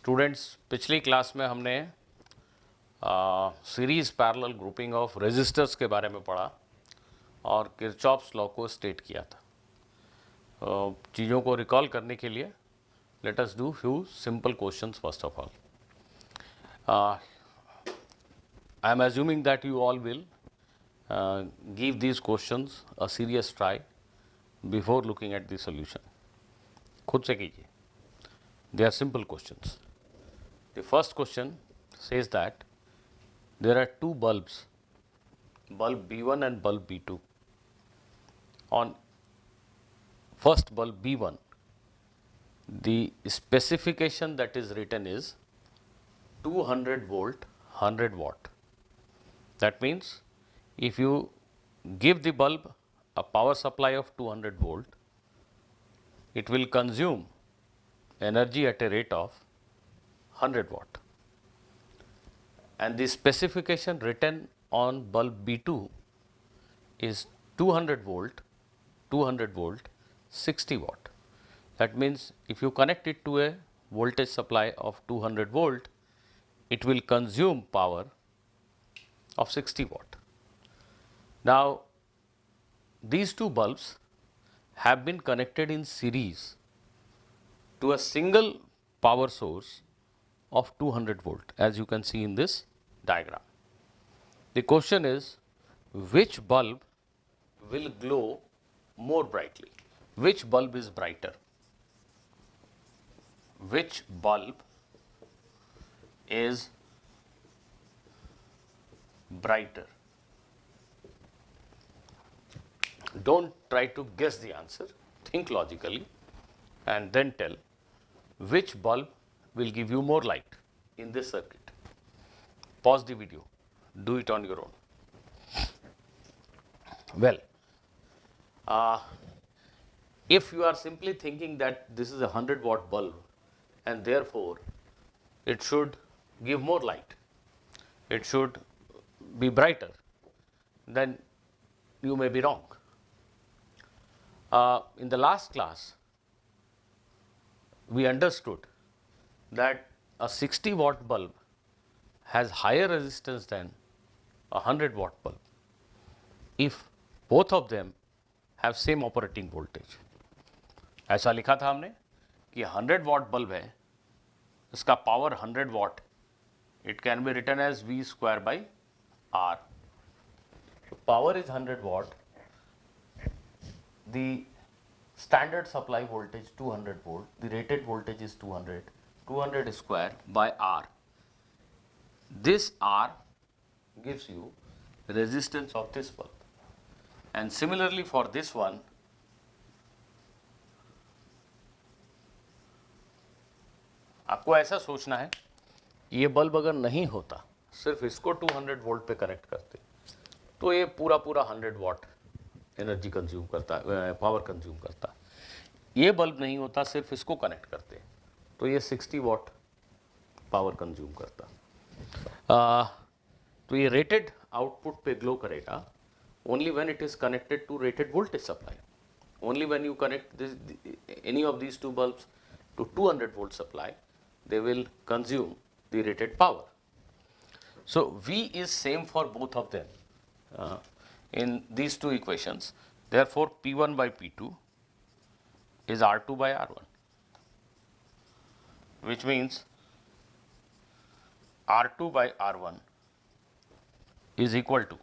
Students, पिछली class में हमने series parallel grouping of resistors के बारे में पढ़ा और किरचॉफ्स लॉ को स्टेट किया था। चीज़ों को रिकॉल करने के लिए let us do few simple questions first of all. I am assuming that you all will give these questions a serious try before looking at the solution. खुद से कीजिए. They are simple questions. The first question says that there are two bulbs, bulb B1 and bulb B2. On first bulb B1, the specification that is written is 200 volt 100 watt. That means if you give the bulb a power supply of 200 volt, it will consume energy at a rate of 100 watt. And the specification written on bulb B2 is 200 volt 60 watt. That means if you connect it to a voltage supply of 200 volt, it will consume power of 60 watt. Now, these two bulbs have been connected in series to a single power source of 200 volt, as you can see in this diagram. The question is, which bulb will glow more brightly? Which bulb is brighter? Which bulb is brighter? Don't try to guess the answer, think logically and then tell which bulb will give you more light in this circuit. Pause the video, do it on your own. Well, if you are simply thinking that this is a 100 watt bulb and therefore it should give more light, it should be brighter, then you may be wrong. In the last class, we understood that a 60 watt bulb has higher resistance than a 100 watt bulb if both of them have same operating voltage. ऐसा लिखा था हमने कि 100 watt bulb है, इसका power 100 watt, it can be written as V square by R. So power is 100 watt. The standard supply voltage 200 volt, the rated voltage is 200 square by R. This R gives you resistance of this bulb, and similarly for this one, आपको ऐसा सोचना है, ये bulb अगर नहीं होता, सिर्फ इसको 200 वोल्ट पे कनेक्ट करते, तो ये पूरा 100 वाट एनर्जी कंज्यूम करता है, पावर कंज्यूम करता है. ये बल्ब नहीं होता, सिर्फ इसको कनेक्ट करते, तो ये 60 वाट पावर कंज्यूम करता. तो ये रेटेड आउटपुट पे ग्लो करेगा only when it is connected to rated voltage supply. Only when you connect any of these two bulbs to 200 volt supply, they will consume the rated power. So V is same for both of them in these two equations. Therefore, P1 by P2 is R2 by R1, which means R2 by R1 is equal to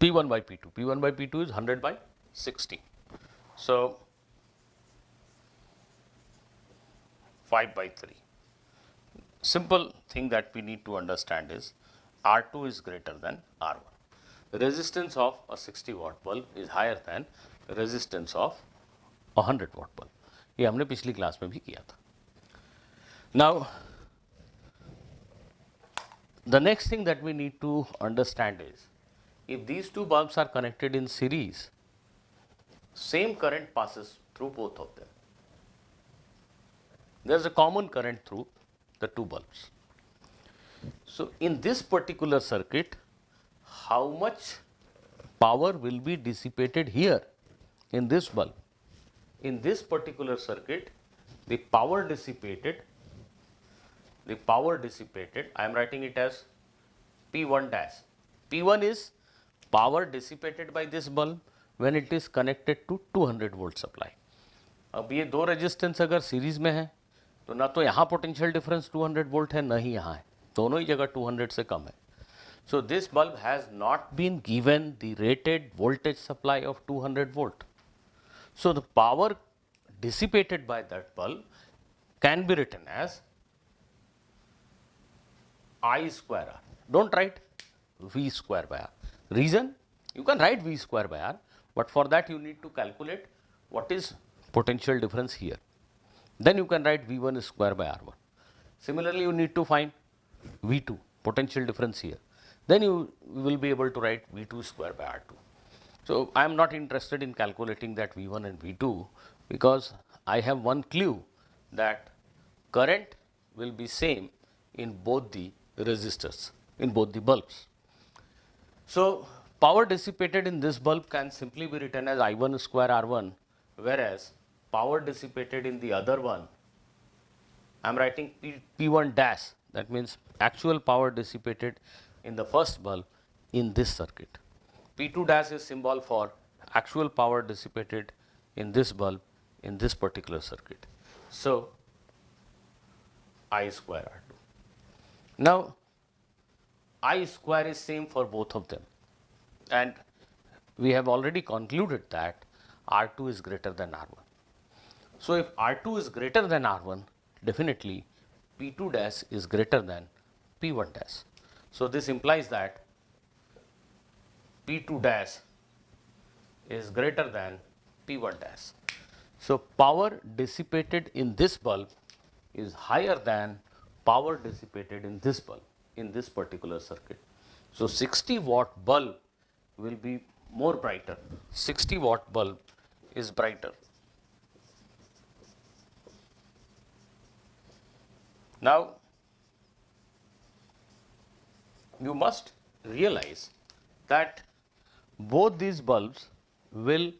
P1 by P2. P1 by P2 is 100 by 60. So 5 by 3. Simple thing that we need to understand is R2 is greater than R1. The resistance of a 60 watt bulb is higher than resistance of a 100 watt bulb. ये हमने पिछली class में भी किया था. Now, the next thing that we need to understand is if these two bulbs are connected in series, same current passes through both of them. There is a common current through the two bulbs. So in this particular circuit, how much power will be dissipated here in this bulb? In this particular circuit, the power dissipated, I am writing it as P1 dash. P1 is power dissipated by this bulb when it is connected to 200 volt supply. अब ये दो resistance अगर series में है तो ना तो यहाँ पोटेंशियल डिफरेंस 200 वोल्ट है, ना ही यहाँ है, दोनों ही जगह 200 से कम है. So this bulb has not been given the rated voltage supply of 200 volt. So the power dissipated by that bulb can be written as I square R. Don't write V square by R. Reason? You can write V square by R, but for that you need to calculate what is potential difference here. Then you can write V1 square by R1. Similarly, you need to find V2, potential difference here. Then you will be able to write V2 square by R2. So I am not interested in calculating that V1 and V2 because I have one clue that current will be same in both the resistors, in both the bulbs. So power dissipated in this bulb can simply be written as I1 square R1, whereas power dissipated in the other one, I am writing P1 dash, that means actual power dissipated in the first bulb in this circuit. P2 dash is symbol for actual power dissipated in this bulb in this particular circuit. So I square R2. Now I square is same for both of them, and we have already concluded that R2 is greater than R1. So if R2 is greater than R1, definitely P2 dash is greater than P1 dash. So this implies that P2 dash is greater than P1 dash. So power dissipated in this bulb is higher than power dissipated in this bulb in this particular circuit. So 60 watt bulb will be more brighter. 60 watt bulb is brighter. Now you must realize that both these bulbs will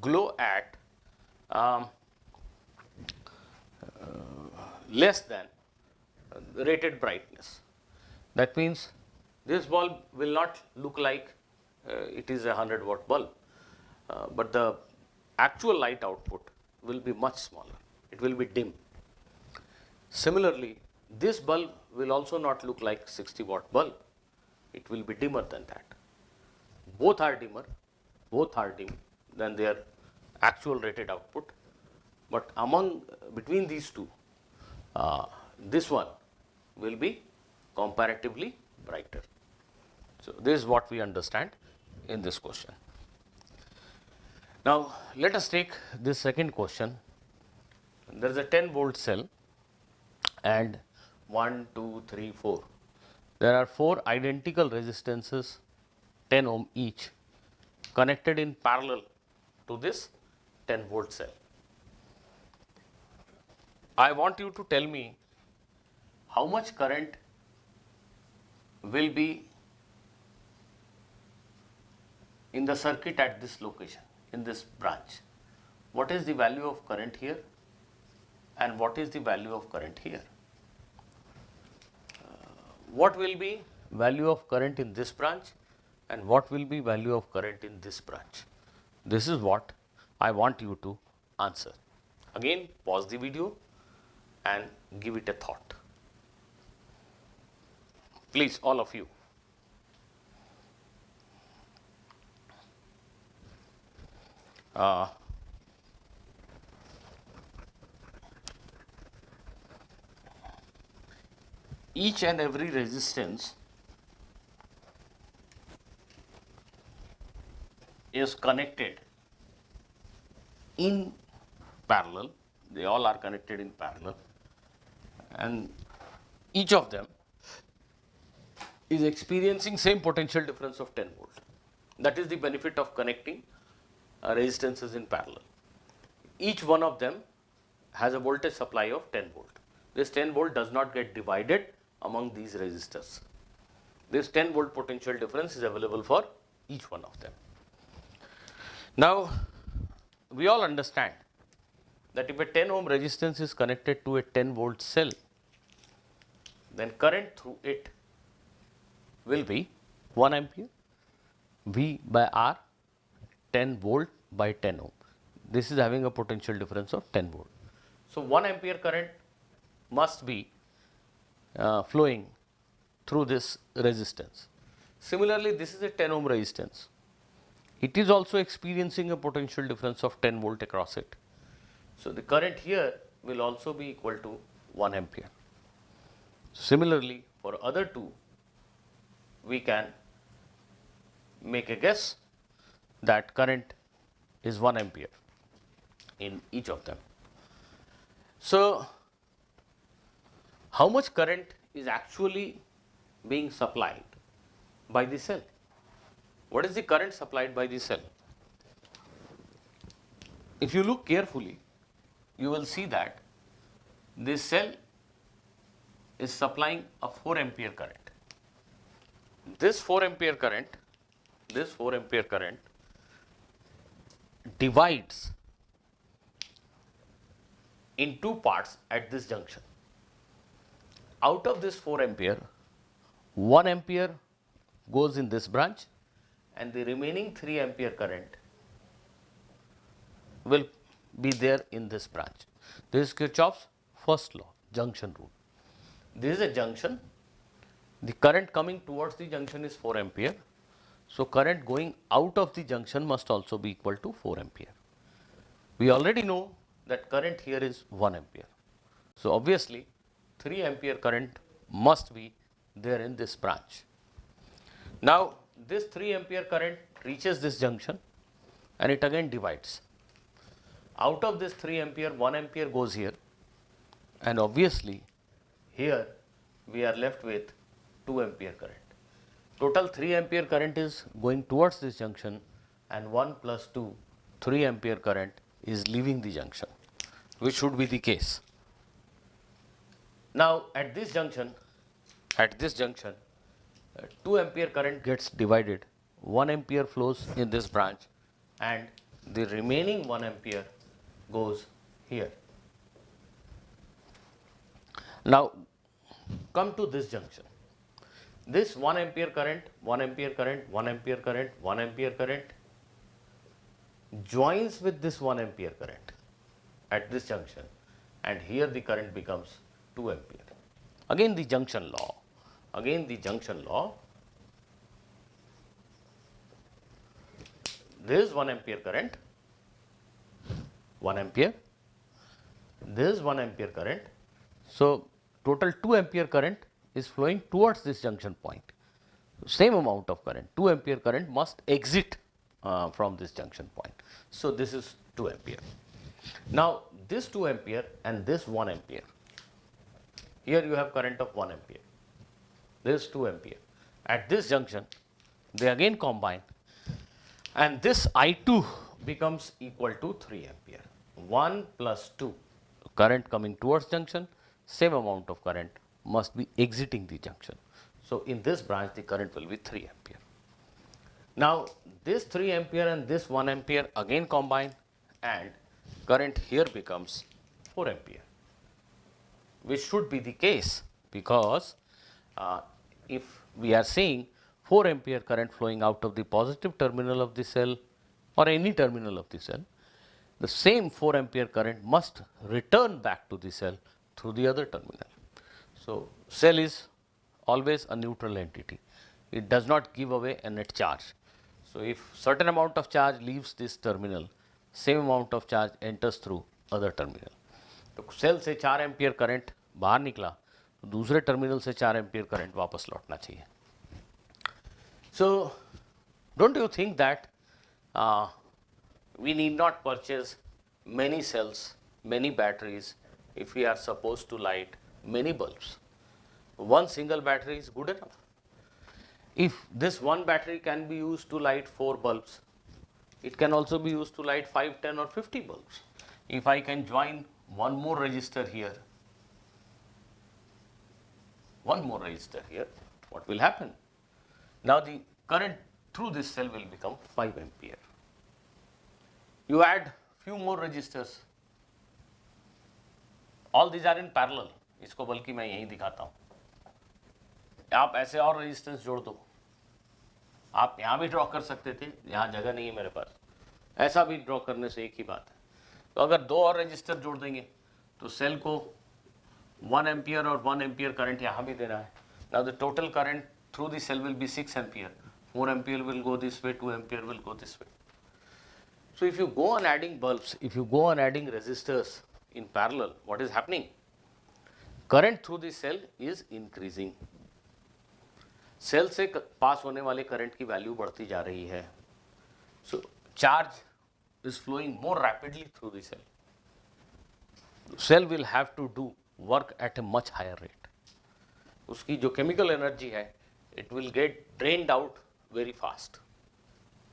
glow at less than rated brightness. That means this bulb will not look like it is a 100 watt bulb, but the actual light output will be much smaller. It will be dim. Similarly, this bulb will also not look like 60 watt bulb. It will be dimmer than that. Both are dimmer, both are dim than their actual rated output, but between these two, this one will be comparatively brighter. So this is what we understand in this question. Now let us take this second question. There is a 10 volt cell and 1, 2, 3, 4. There are 4 identical resistances, 10 ohm each, connected in parallel to this 10 volt cell. I want you to tell me how much current will be in the circuit at this location, in this branch. What is the value of current here and what is the value of current here? What will be value of current in this branch and what will be value of current in this branch? This is what I want you to answer. Again, pause the video and give it a thought. Please, all of you. Each and every resistance is connected in parallel. They all are connected in parallel, and each of them is experiencing same potential difference of 10 volt. That is the benefit of connecting resistances in parallel. Each one of them has a voltage supply of 10 volt. This 10 volt does not get divided among these resistors. This 10 volt potential difference is available for each one of them. Now we all understand that if a 10 ohm resistance is connected to a 10 volt cell, then current through it will be 1 ampere, V by R, 10 volt by 10 ohm. This is having a potential difference of 10 volt. So 1 ampere current must be flowing through this resistance. Similarly, this is a 10 ohm resistance. It is also experiencing a potential difference of 10 volt across it. So the current here will also be equal to 1 ampere. Similarly, for other two, we can make a guess that current is 1 ampere in each of them. So how much current is actually being supplied by the cell? What is the current supplied by the cell? If you look carefully, you will see that this cell is supplying a 4 ampere current. This 4 ampere current divides in two parts at this junction. Out of this 4 ampere, 1 ampere goes in this branch and the remaining 3 ampere current will be there in this branch. This is Kirchhoff's first law, junction rule. This is a junction. The current coming towards the junction is 4 ampere. So current going out of the junction must also be equal to 4 ampere. We already know that current here is 1 ampere. So obviously 3 ampere current must be there in this branch. Now this 3 ampere current reaches this junction and it again divides. Out of this 3 ampere, 1 ampere goes here, and obviously here we are left with 2 ampere current. Total 3 ampere current is going towards this junction, and 1 plus 2, 3 ampere current is leaving the junction, which should be the case. Now at this junction, 2 ampere current gets divided, 1 ampere flows in this branch and the remaining 1 ampere goes here. Now come to this junction. This 1 ampere current, 1 ampere current, 1 ampere current, 1 ampere current joins with this 1 ampere current at this junction, and here the current becomes 2 ampere. Again the junction law. This is 1 ampere current, 1 ampere. This is 1 ampere current. So total 2 ampere current is flowing towards this junction point. Same amount of current, 2 ampere current must exit from this junction point. So this is 2 ampere. Now this 2 ampere and this 1 ampere, here you have current of 1 ampere, this 2 ampere. At this junction they again combine, and this I2 becomes equal to 3 ampere. 1 plus 2, current coming towards junction, same amount of current must be exiting the junction. So in this branch the current will be 3 ampere. Now this 3 ampere and this 1 ampere again combine, and current here becomes 4 ampere, which should be the case, because if we are seeing 4 ampere current flowing out of the positive terminal of the cell or any terminal of the cell, the same 4 ampere current must return back to the cell through the other terminal. So cell is always a neutral entity. It does not give away a net charge. So if certain amount of charge leaves this terminal, same amount of charge enters through other terminal. तो cell से 4 ampere current बाहर निकला, तो दूसरे terminal से 4 ampere current वापस लौटना चाहिए. So don't you think that we need not purchase many cells, many batteries if we are supposed to light many bulbs? One single battery is good enough. If this one battery can be used to light 4 bulbs, it can also be used to light 5, 10 or 50 bulbs. If I can join one more resistor here, what will happen? Now the current through this cell will become 5 ampere. You add few more resistors, all these are in parallel, इसको बल्कि मैं यहीं दिखाता हूँ। आप ऐसे और resistance जोड़ दो, आप यहाँ भी ड्रॉ कर सकते थे, यहाँ जगह नहीं है मेरे पास, ऐसा भी ड्रॉ करने से एक ही बात है। तो अगर दो और रजिस्टर जोड़ देंगे तो सेल को 1 एम्पियर और 1 एम्पियर करंट यहाँ भी देना है। Now the total current through the cell will be 6 ampere, 4 ampere will go this way, 2 ampere will go this way. So if you go on adding bulbs, if you go on adding resistors in parallel, what is happening? Current through the cell is increasing. Cell से पास होने वाले current की value बढ़ती जा रही है. सो charge is flowing more rapidly through the cell. Cell will have to do work at a much higher rate. उसकी जो chemical energy है, it will get drained out very fast.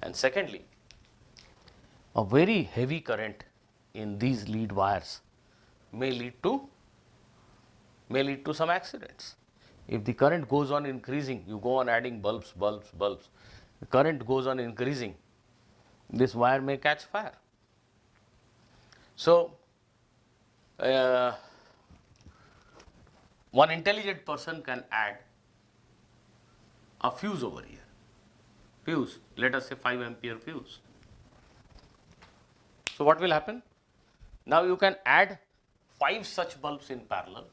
And secondly, a very heavy current in these lead wires may lead to some accidents. If the current goes on increasing, you go on adding bulbs, the current goes on increasing, this wire may catch fire. So, one intelligent person can add a fuse over here. Fuse, let us say 5 ampere fuse. So, what will happen? Now, you can add 5 such bulbs in parallel.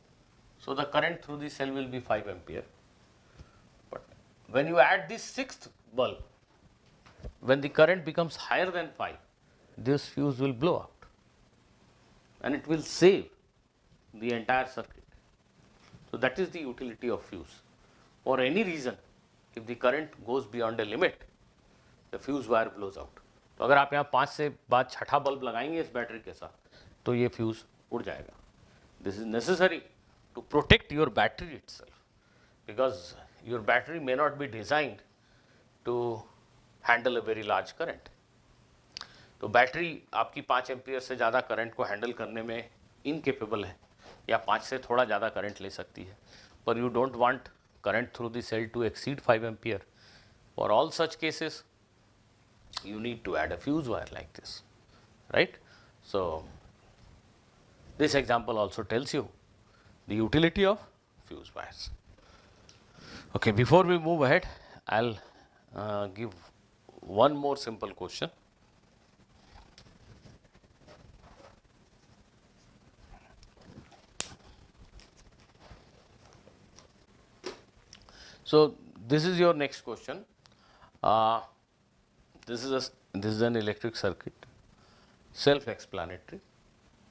So, the current through the cell will be 5 ampere. But when you add this 6th bulb, when the current becomes higher than 5, this fuse will blow out and it will save the entire circuit. So, that is the utility of fuse. For any reason, if the current goes beyond a limit, the fuse wire blows out. तो अगर आप यहाँ 5 से बाद छठा bulb लगाएंगे इस battery के साथ, तो ये फ्यूज उड़ जाएगा. This is necessary to protect your battery itself, because your battery may not be designed to handle a very large current. तो बैटरी आपकी 5 एम्पियर से ज़्यादा करंट को हैंडल करने में इनकेपेबल है, या 5 से थोड़ा ज़्यादा करंट ले सकती है, पर you don't want current through the cell to exceed 5 ampere. For all such cases you need to add a fuse wire like this, right? So, this example also tells you the utility of fuse wires. Okay, before we move ahead, I'll give one more simple question. So, this is your next question. This is an electric circuit, self-explanatory.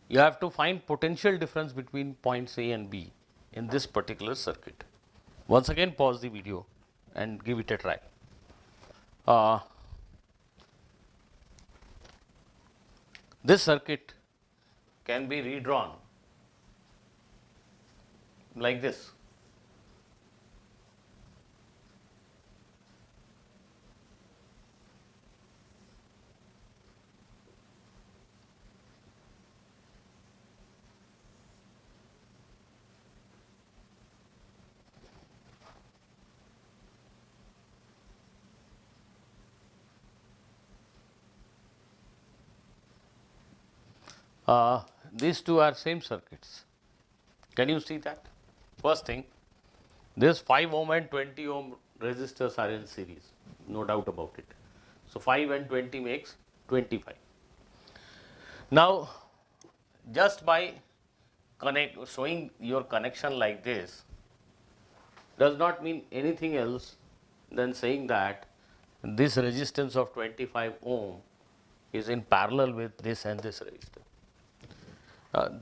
You have to find potential difference between points A and B in this particular circuit. Once again, pause the video and give it a try. This circuit can be redrawn like this. These two are same circuits. Can you see that? First thing, this 5 ohm and 20 ohm resistors are in series, no doubt about it. So, 5 and 20 makes 25. Now, just by showing your connection like this does not mean anything else than saying that this resistance of 25 ohm is in parallel with this and this resistor.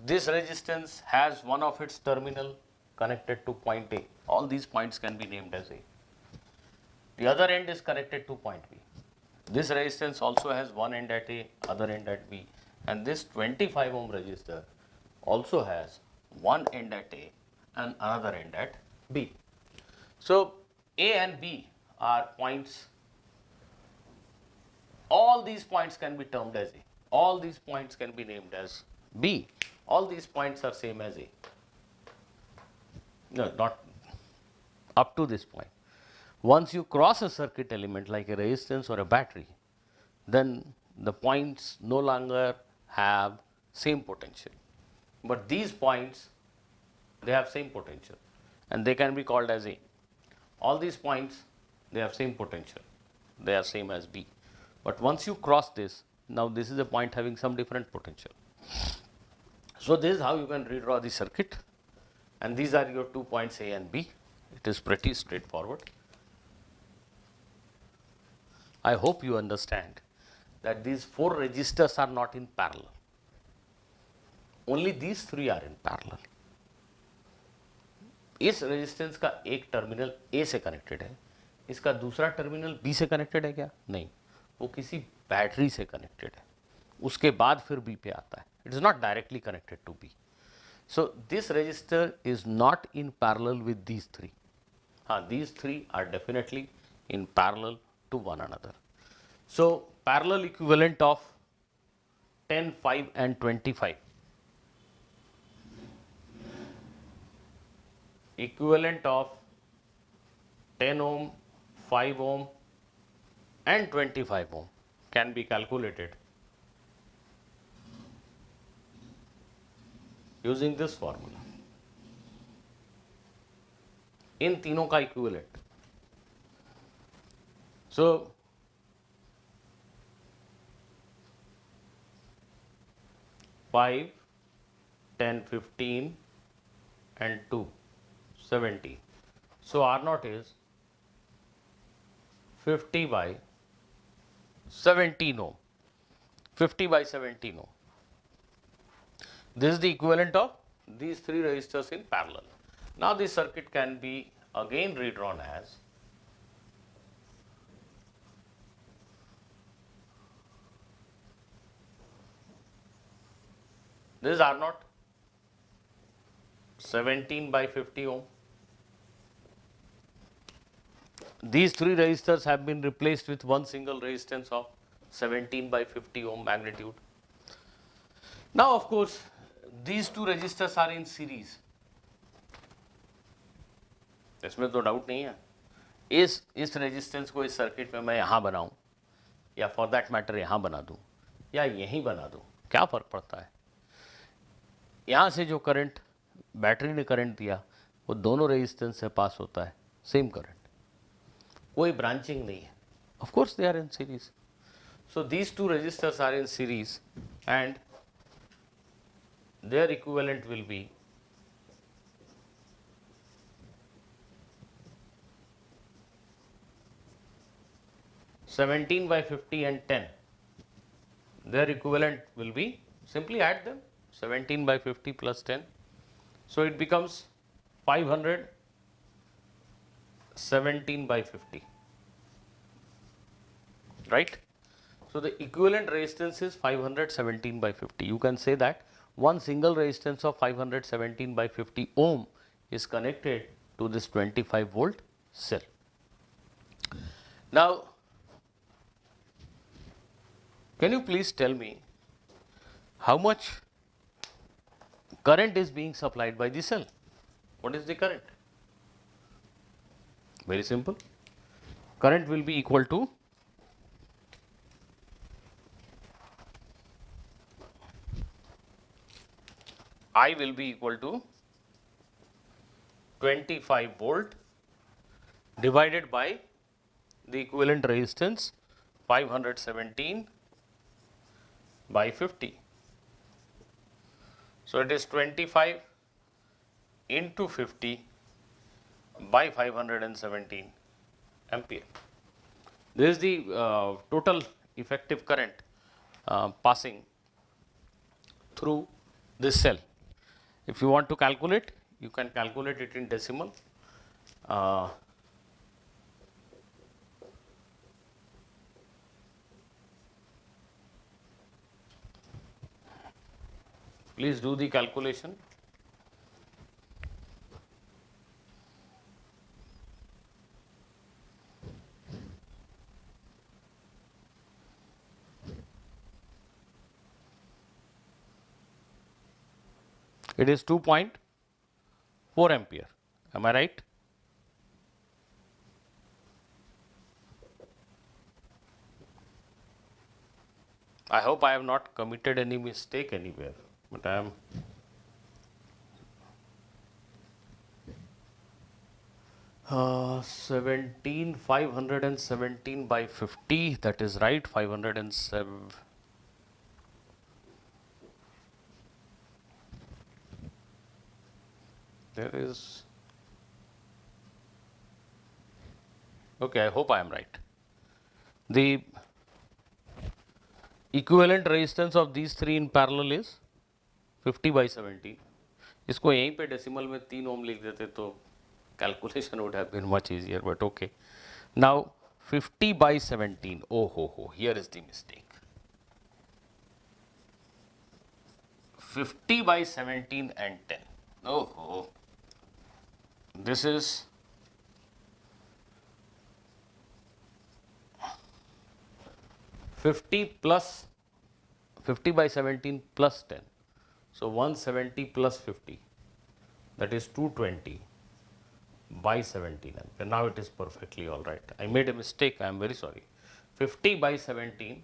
This resistance has one of its terminal connected to point A. All these points can be named as A. The other end is connected to point B. This resistance also has one end at A, other end at B, and this 25 ohm resistor also has one end at A and another end at B. So, A and B are points. All these points can be termed as A. All these points can be named as B. All these points are same as A. No, not up to this point. Once you cross a circuit element like a resistance or a battery, then the points no longer have same potential. but these points, they have same potential and they can be called as A. All these points, they have same potential, they are same as B. But once you cross this, now this is a point having some different potential. So this is how you can redraw the circuit, and these are your 2 points A and B. It is pretty straightforward. I hope you understand that these 4 resistors are not in parallel. Only these 3 are in parallel. इस resistance का एक terminal ए से connected है, इसका दूसरा terminal B से connected है क्या? नहीं, वो किसी बैटरी से कनेक्टेड है, उसके बाद फिर बी पे आता है. It is not directly connected to B. So this resistor is not in parallel with these 3. हाँ, these 3 are definitely in parallel to one another. So parallel equivalent of 10, 5 and 25. Equivalent of 10 ohm, 5 ohm and 25 ohm can be calculated using this formula. इन तीनों का equivalent. So five, 10, 15 and 2, 70. So R naught is 50 by 17 ohm. 50 by 17 ohm. This is the equivalent of these 3 resistors in parallel. Now this circuit can be again redrawn as this is R naught, 17 by 50 ohm. These 3 resistors have been replaced with one single resistance of 17 by 50 ohm magnitude. Now of course these 2 resistors are in series. इसमें तो doubt नहीं है. इस resistance को इस circuit में मैं यहाँ बनाऊँ या फॉर दैट मैटर यहाँ बना दूँ या यहीं बना दूँ, क्या फ़र्क पड़ता है? यहाँ से जो करंट बैटरी ने करंट दिया वो दोनों रेजिस्टेंस से पास होता है, सेम करंट, कोई ब्रांचिंग नहीं है. Of course they are in series. So these 2 resistors are in series and their equivalent will be 17 by 50 and 10. Their equivalent will be, simply add them, 17 by 50 plus 10. So it becomes 517 by 50, right? So the equivalent resistance is 517 by 50. You can say that one single resistance of 517 by 50 ohm is connected to this 25 volt cell. Now, can you please tell me how much current is being supplied by the cell? What is the current? Very simple. Current will be equal to I will be equal to 25 volt divided by the equivalent resistance 517 by 50. So it is 25 into 50 by 517 ampere. This is the total effective current passing through this cell. If you want to calculate, you can calculate it in decimal. Please do the calculation. It is 2.4 ampere. Am I right? I hope I have not committed any mistake anywhere, but I am 517 by 50, that is right, 507. There is, okay, I hope I am right. The equivalent resistance of these three in parallel is 50 by 17. इसको यहीं पे decimal में 3 ओम लिख देते तो calculation would have been much easier, but okay. Now 50 by 17. Oh ho, here is the mistake. 50 by 17 and 10. Oh, this is 50 plus 50 by 17 plus 10. So 170 plus 50, that is 220 by 17 ampere. Now it is perfectly all right. I made a mistake, I am very sorry. 50 by 17.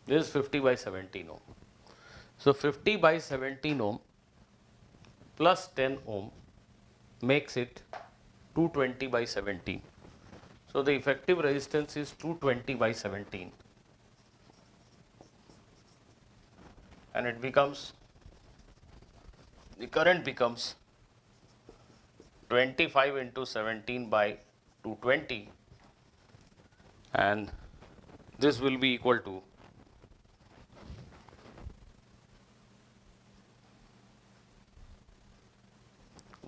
This is 50 by 17 ohm. So 50 by 17 ohm plus 10 ohm makes it 220 by 17. So the effective resistance is 220 by 17, and it becomes, the current becomes 25 into 17 by 220, and this will be equal to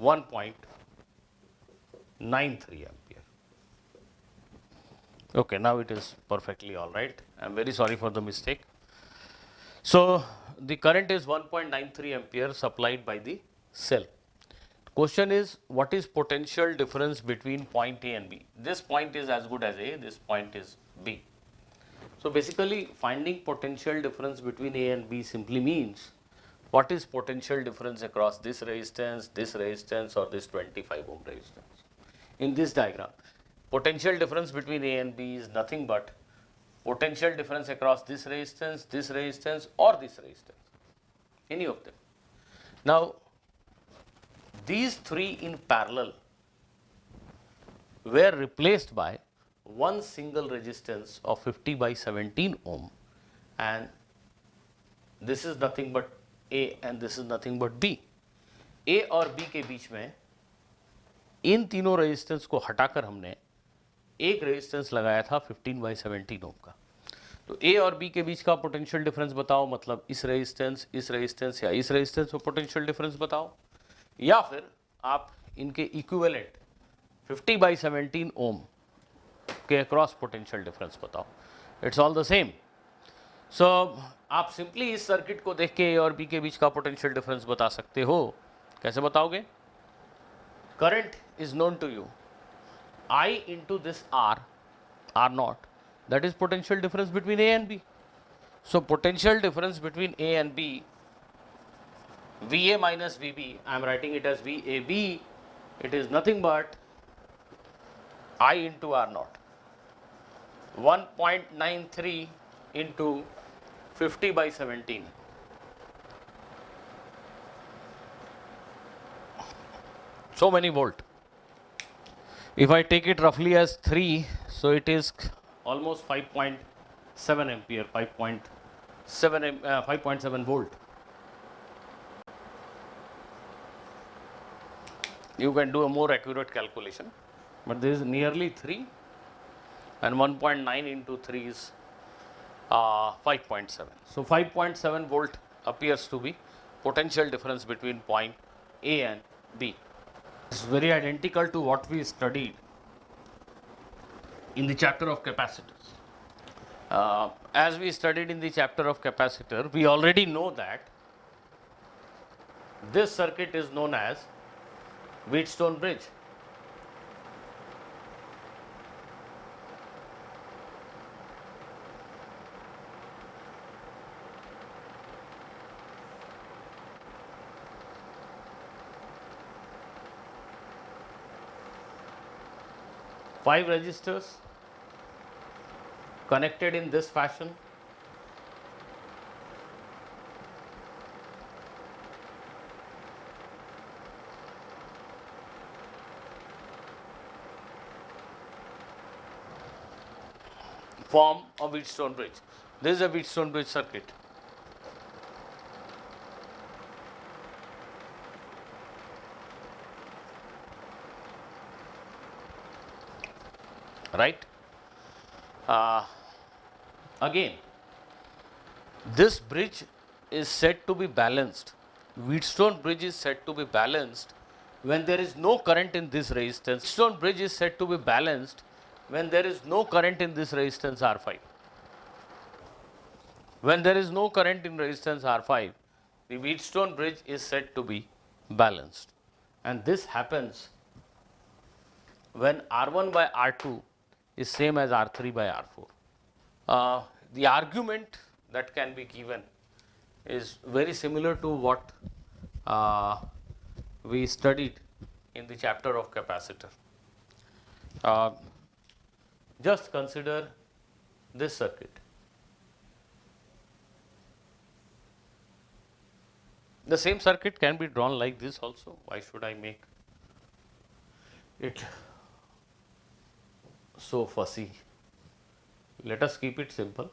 1.93 ampere. Okay, now it is perfectly all right. I am very sorry for the mistake. So the current is 1.93 ampere supplied by the cell. Question is, what is potential difference between point A and B? This point is as good as A, this point is B. So basically finding potential difference between A and B simply means what is potential difference across this resistance or this 25 ohm resistance. In this diagram, potential difference between A and B is nothing but potential difference across this resistance or this resistance, any of them. Now these three in parallel were replaced by one single resistance of 50 by 17 ohm, and this is nothing but A and this is nothing but B. A और B के बीच में इन तीनों resistance को हटाकर हमने एक resistance लगाया था 15 बाई 17 ओम का. तो A और B के बीच का पोटेंशियल डिफरेंस बताओ, मतलब इस रेजिस्टेंस या इस रेजिस्टेंस में पोटेंशियल डिफरेंस बताओ, या फिर आप इनके इक्विवेलेंट 50 बाई 17 ओम के अक्रॉस पोटेंशियल डिफरेंस बताओ. It's all the same. So आप सिंपली इस सर्किट को देख के A और B के बीच का पोटेंशियल डिफरेंस बता सकते हो. कैसे बताओगे? Current is known to you, I into this R naught, that is potential difference between A and B. So potential difference between A and B, VA minus VB, I am writing it as VAB, it is nothing but I into R naught, 1.93 into 50 by 17. So many volt. If I take it roughly as 3, so it is almost 5.7 ampere, 5.7 volt. You can do a more accurate calculation, but this is nearly 3, and 1.9 into 3 is 5.7. So 5.7 volt appears to be potential difference between point A and B. It's very identical to what we studied in the chapter of capacitors. As we studied in the chapter of capacitor, we already know that this circuit is known as Wheatstone bridge. 5 resistors connected in this fashion. Form a Wheatstone bridge. This is a Wheatstone bridge circuit. Right? Again, this bridge is said to be balanced. Wheatstone bridge is said to be balanced when there is no current in this resistance. Wheatstone bridge is said to be balanced when there is no current in this resistance R5. When there is no current in resistance R5, the Wheatstone bridge is said to be balanced. And this happens when R1 by R2 is same as R3 by R4. The argument that can be given is very similar to what we studied in the chapter of capacitor. Just consider this circuit. The same circuit can be drawn like this also. Why should I make it so fussy? Let us keep it simple.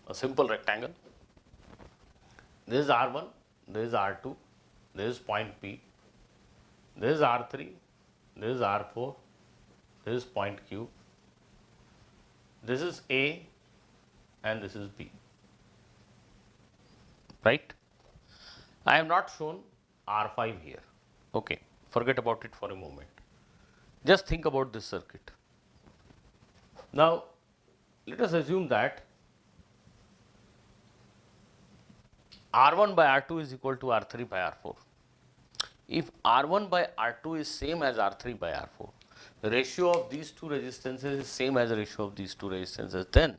A simple rectangle. This is R1, this is R2, this is point P, this is R3, this is R4, this is point Q, this is A, and this is B. Right? I have not shown R5 here. Okay, forget about it for a moment. Just think about this circuit. Now, let us assume that R1 by R2 is equal to R3 by R4. If R1 by R2 is same as R3 by R4, the ratio of these two resistances is same as the ratio of these two resistances, then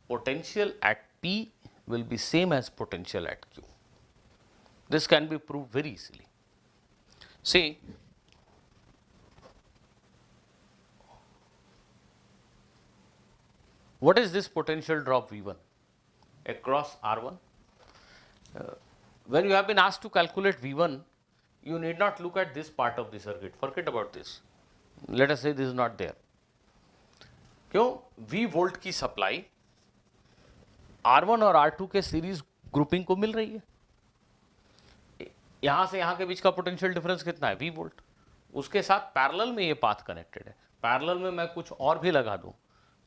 potential at P will be same as potential at Q. This can be proved very easily. See, what is this potential drop V1 across R1? When you have been asked to calculate V1, you need not look at this part of the circuit. Forget about this. Let us say this is not there. क्यों? V volt की supply R1 और R2 के series grouping को मिल रही है. यहां से यहां के बीच का पोटेंशियल डिफरेंस कितना है? V volt. उसके साथ पैरेलल में ये पाथ कनेक्टेड है. पैरेलल में मैं कुछ और भी लगा दूं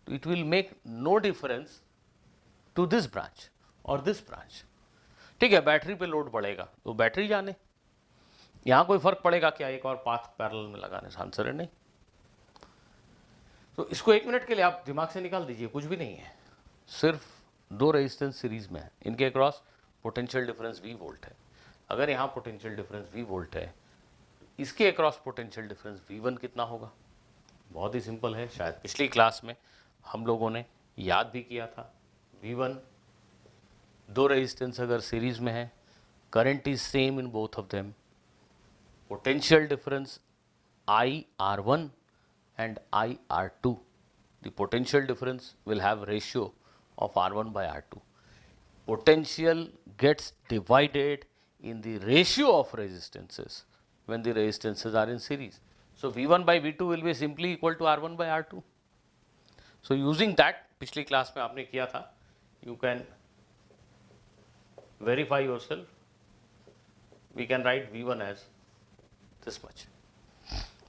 तो it will make no difference to this branch और दिस ब्रांच. ठीक है, बैटरी पे लोड बढ़ेगा तो बैटरी जाने, यहां कोई फर्क पड़ेगा क्या एक और पाथ पैरेलल में लगाने से? आंसर है नहीं. तो इसको एक मिनट के लिए आप दिमाग से निकाल दीजिए, कुछ भी नहीं है, सिर्फ दो रेजिस्टेंस सीरीज में है, इनके across potential difference V volt है. अगर यहाँ पोटेंशियल डिफरेंस V वोल्ट है, इसके अक्रॉस पोटेंशियल डिफरेंस V1 कितना होगा? बहुत ही सिंपल है. शायद पिछली क्लास में हम लोगों ने याद भी किया था. V1, दो रेजिस्टेंस अगर सीरीज में है, current is same in both of them, potential difference IR1 and IR2. The potential difference will have ratio of R1 by R2. Potential gets divided in the ratio of resistances when the resistances are in series. So V1 by V2 will be simply equal to R1 by R2. So using that, पिछली class में आपने किया था, you can verify yourself. We can write V1 as this much.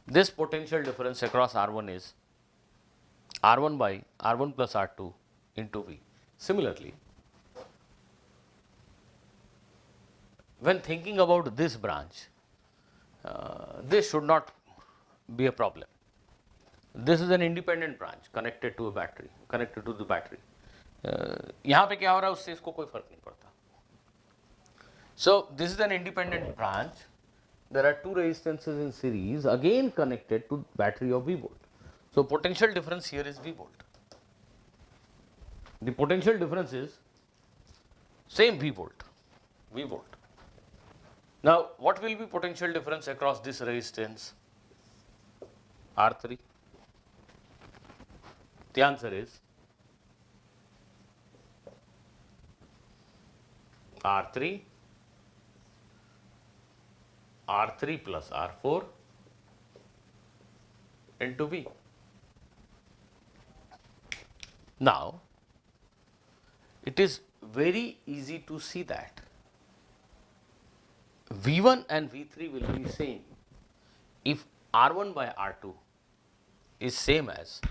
This potential difference across R1 is R1 by R1 plus R2 into V. Similarly, when thinking about this branch, this should not be a problem. This is an independent branch connected to a battery, connected to the battery. यहाँ पे क्या हो रहा है उससे इसको कोई फर्क नहीं पड़ता. So this is an independent branch. There are two resistances in series again connected to battery of V volt. So potential difference here is V volt. The potential difference is same V volt. V volt. Now what will be potential difference across this resistance? R3? The answer is R3 plus R4 into V. Now, it is very easy to see that V1 and V3 will be same if R1 by R2 is same as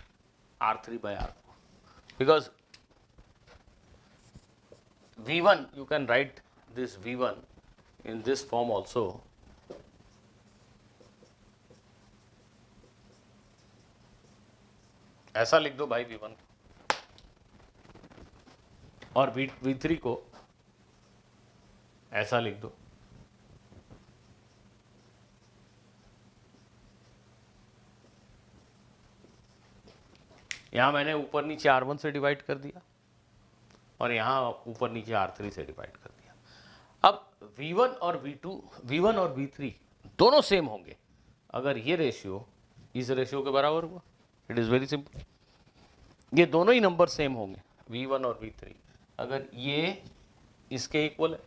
R3 by R4, because V1, you can write this V1 in this form also. ऐसा लिख दो भाई V1 और V3 को ऐसा लिख दो. यहां मैंने ऊपर नीचे R1 से डिवाइड कर दिया और यहां ऊपर नीचे R3 से डिवाइड कर दिया. अब V1 और V3 दोनों सेम होंगे अगर ये रेशियो इस रेशियो के बराबर हुआ. It is very simple. ये दोनों ही नंबर सेम होंगे V1 और V3 अगर ये इसके इक्वल है.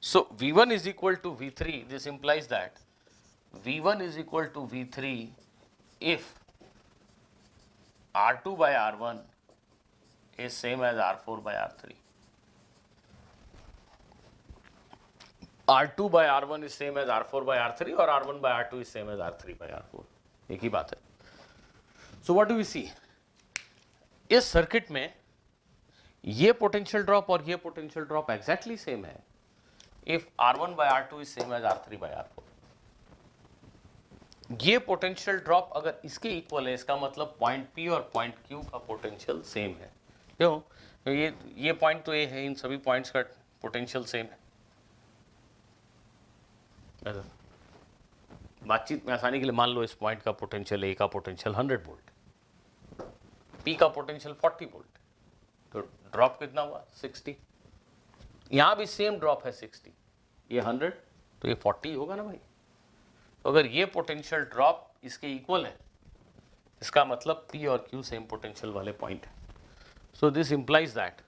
So V1 is equal to V3. This implies that V1 is equal to V3 if R2 by R1 is same as R4 by R3. R2 by R1 is same as R4 by R3 और R1 by R2 is same as R3 by R4. एक ही बात है. So what do we see? इस circuit में ये potential drop और ये potential drop exactly same है if R1 by R2 is same as R3 by R4. ये पोटेंशियल ड्रॉप अगर इसके इक्वल है इसका मतलब पॉइंट P और पॉइंट Q का पोटेंशियल सेम है. क्यों? ये पॉइंट तो ये है, इन सभी पॉइंट्स का पोटेंशियल सेम है. बातचीत में आसानी के लिए मान लो इस पॉइंट का पोटेंशियल A का पोटेंशियल 100 वोल्ट, P का पोटेंशियल 40 वोल्ट, तो ड्रॉप कितना हुआ 60. यहां भी सेम ड्रॉप है 60, ये 100 तो ये 40 होगा ना भाई. तो अगर ये पोटेंशियल ड्रॉप इसके इक्वल है इसका मतलब P और Q सेम पोटेंशियल वाले पॉइंट है. So this implies that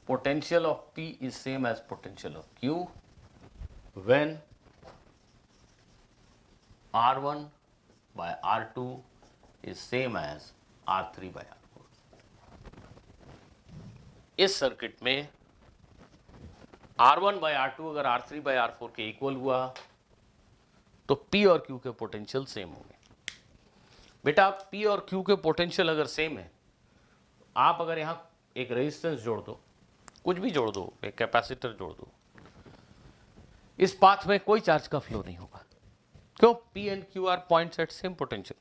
potential of P is same as potential of Q when R1 by R2 is same as R3 by R4. इस circuit में R1 by R2 अगर R3 by R4 के equal हुआ तो P और Q के potential same होंगे. बेटा P और Q के पोटेंशियल अगर सेम है, आप अगर यहां एक रेजिस्टेंस जोड़ दो, कुछ भी जोड़ दो, एक कैपेसिटर जोड़ दो, इस पाथ में कोई चार्ज का फ्लो नहीं होगा. क्यों? P and Q are points at same potential.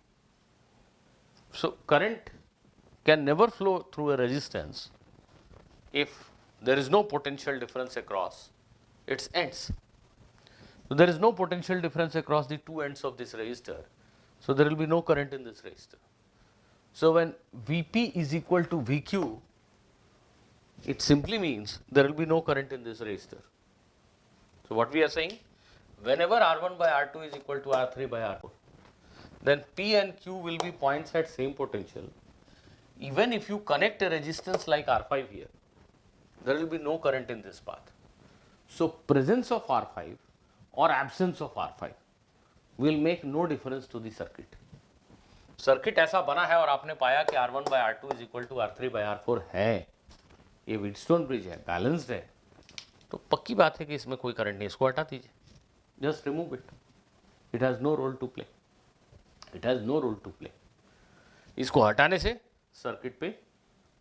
So current can never flow through a resistance if there is no potential difference across its ends. So there is no potential difference across the two ends of this resistor. So there will be no current in this resistor. So when Vp is equal to Vq, it simply means there will be no current in this resistor. So what we are saying, whenever R1 by R2 is equal to R3 by R4, then P and Q will be points at same potential. Even if you connect a resistance like R5 here, there will be no current in this path. So presence of R5 or absence of R5 will make no difference to the circuit. Circuit ऐसा बना है और आपने पाया कि R1 by R2 is equal to R3 by R4 है, ये Wheatstone bridge है, बैलेंस्ड है, तो पक्की बात है कि इसमें कोई करंट नहीं. इसको हटा दीजिए, just remove it. It has no role to play. It has no role to play. इसको हटाने से सर्किट पे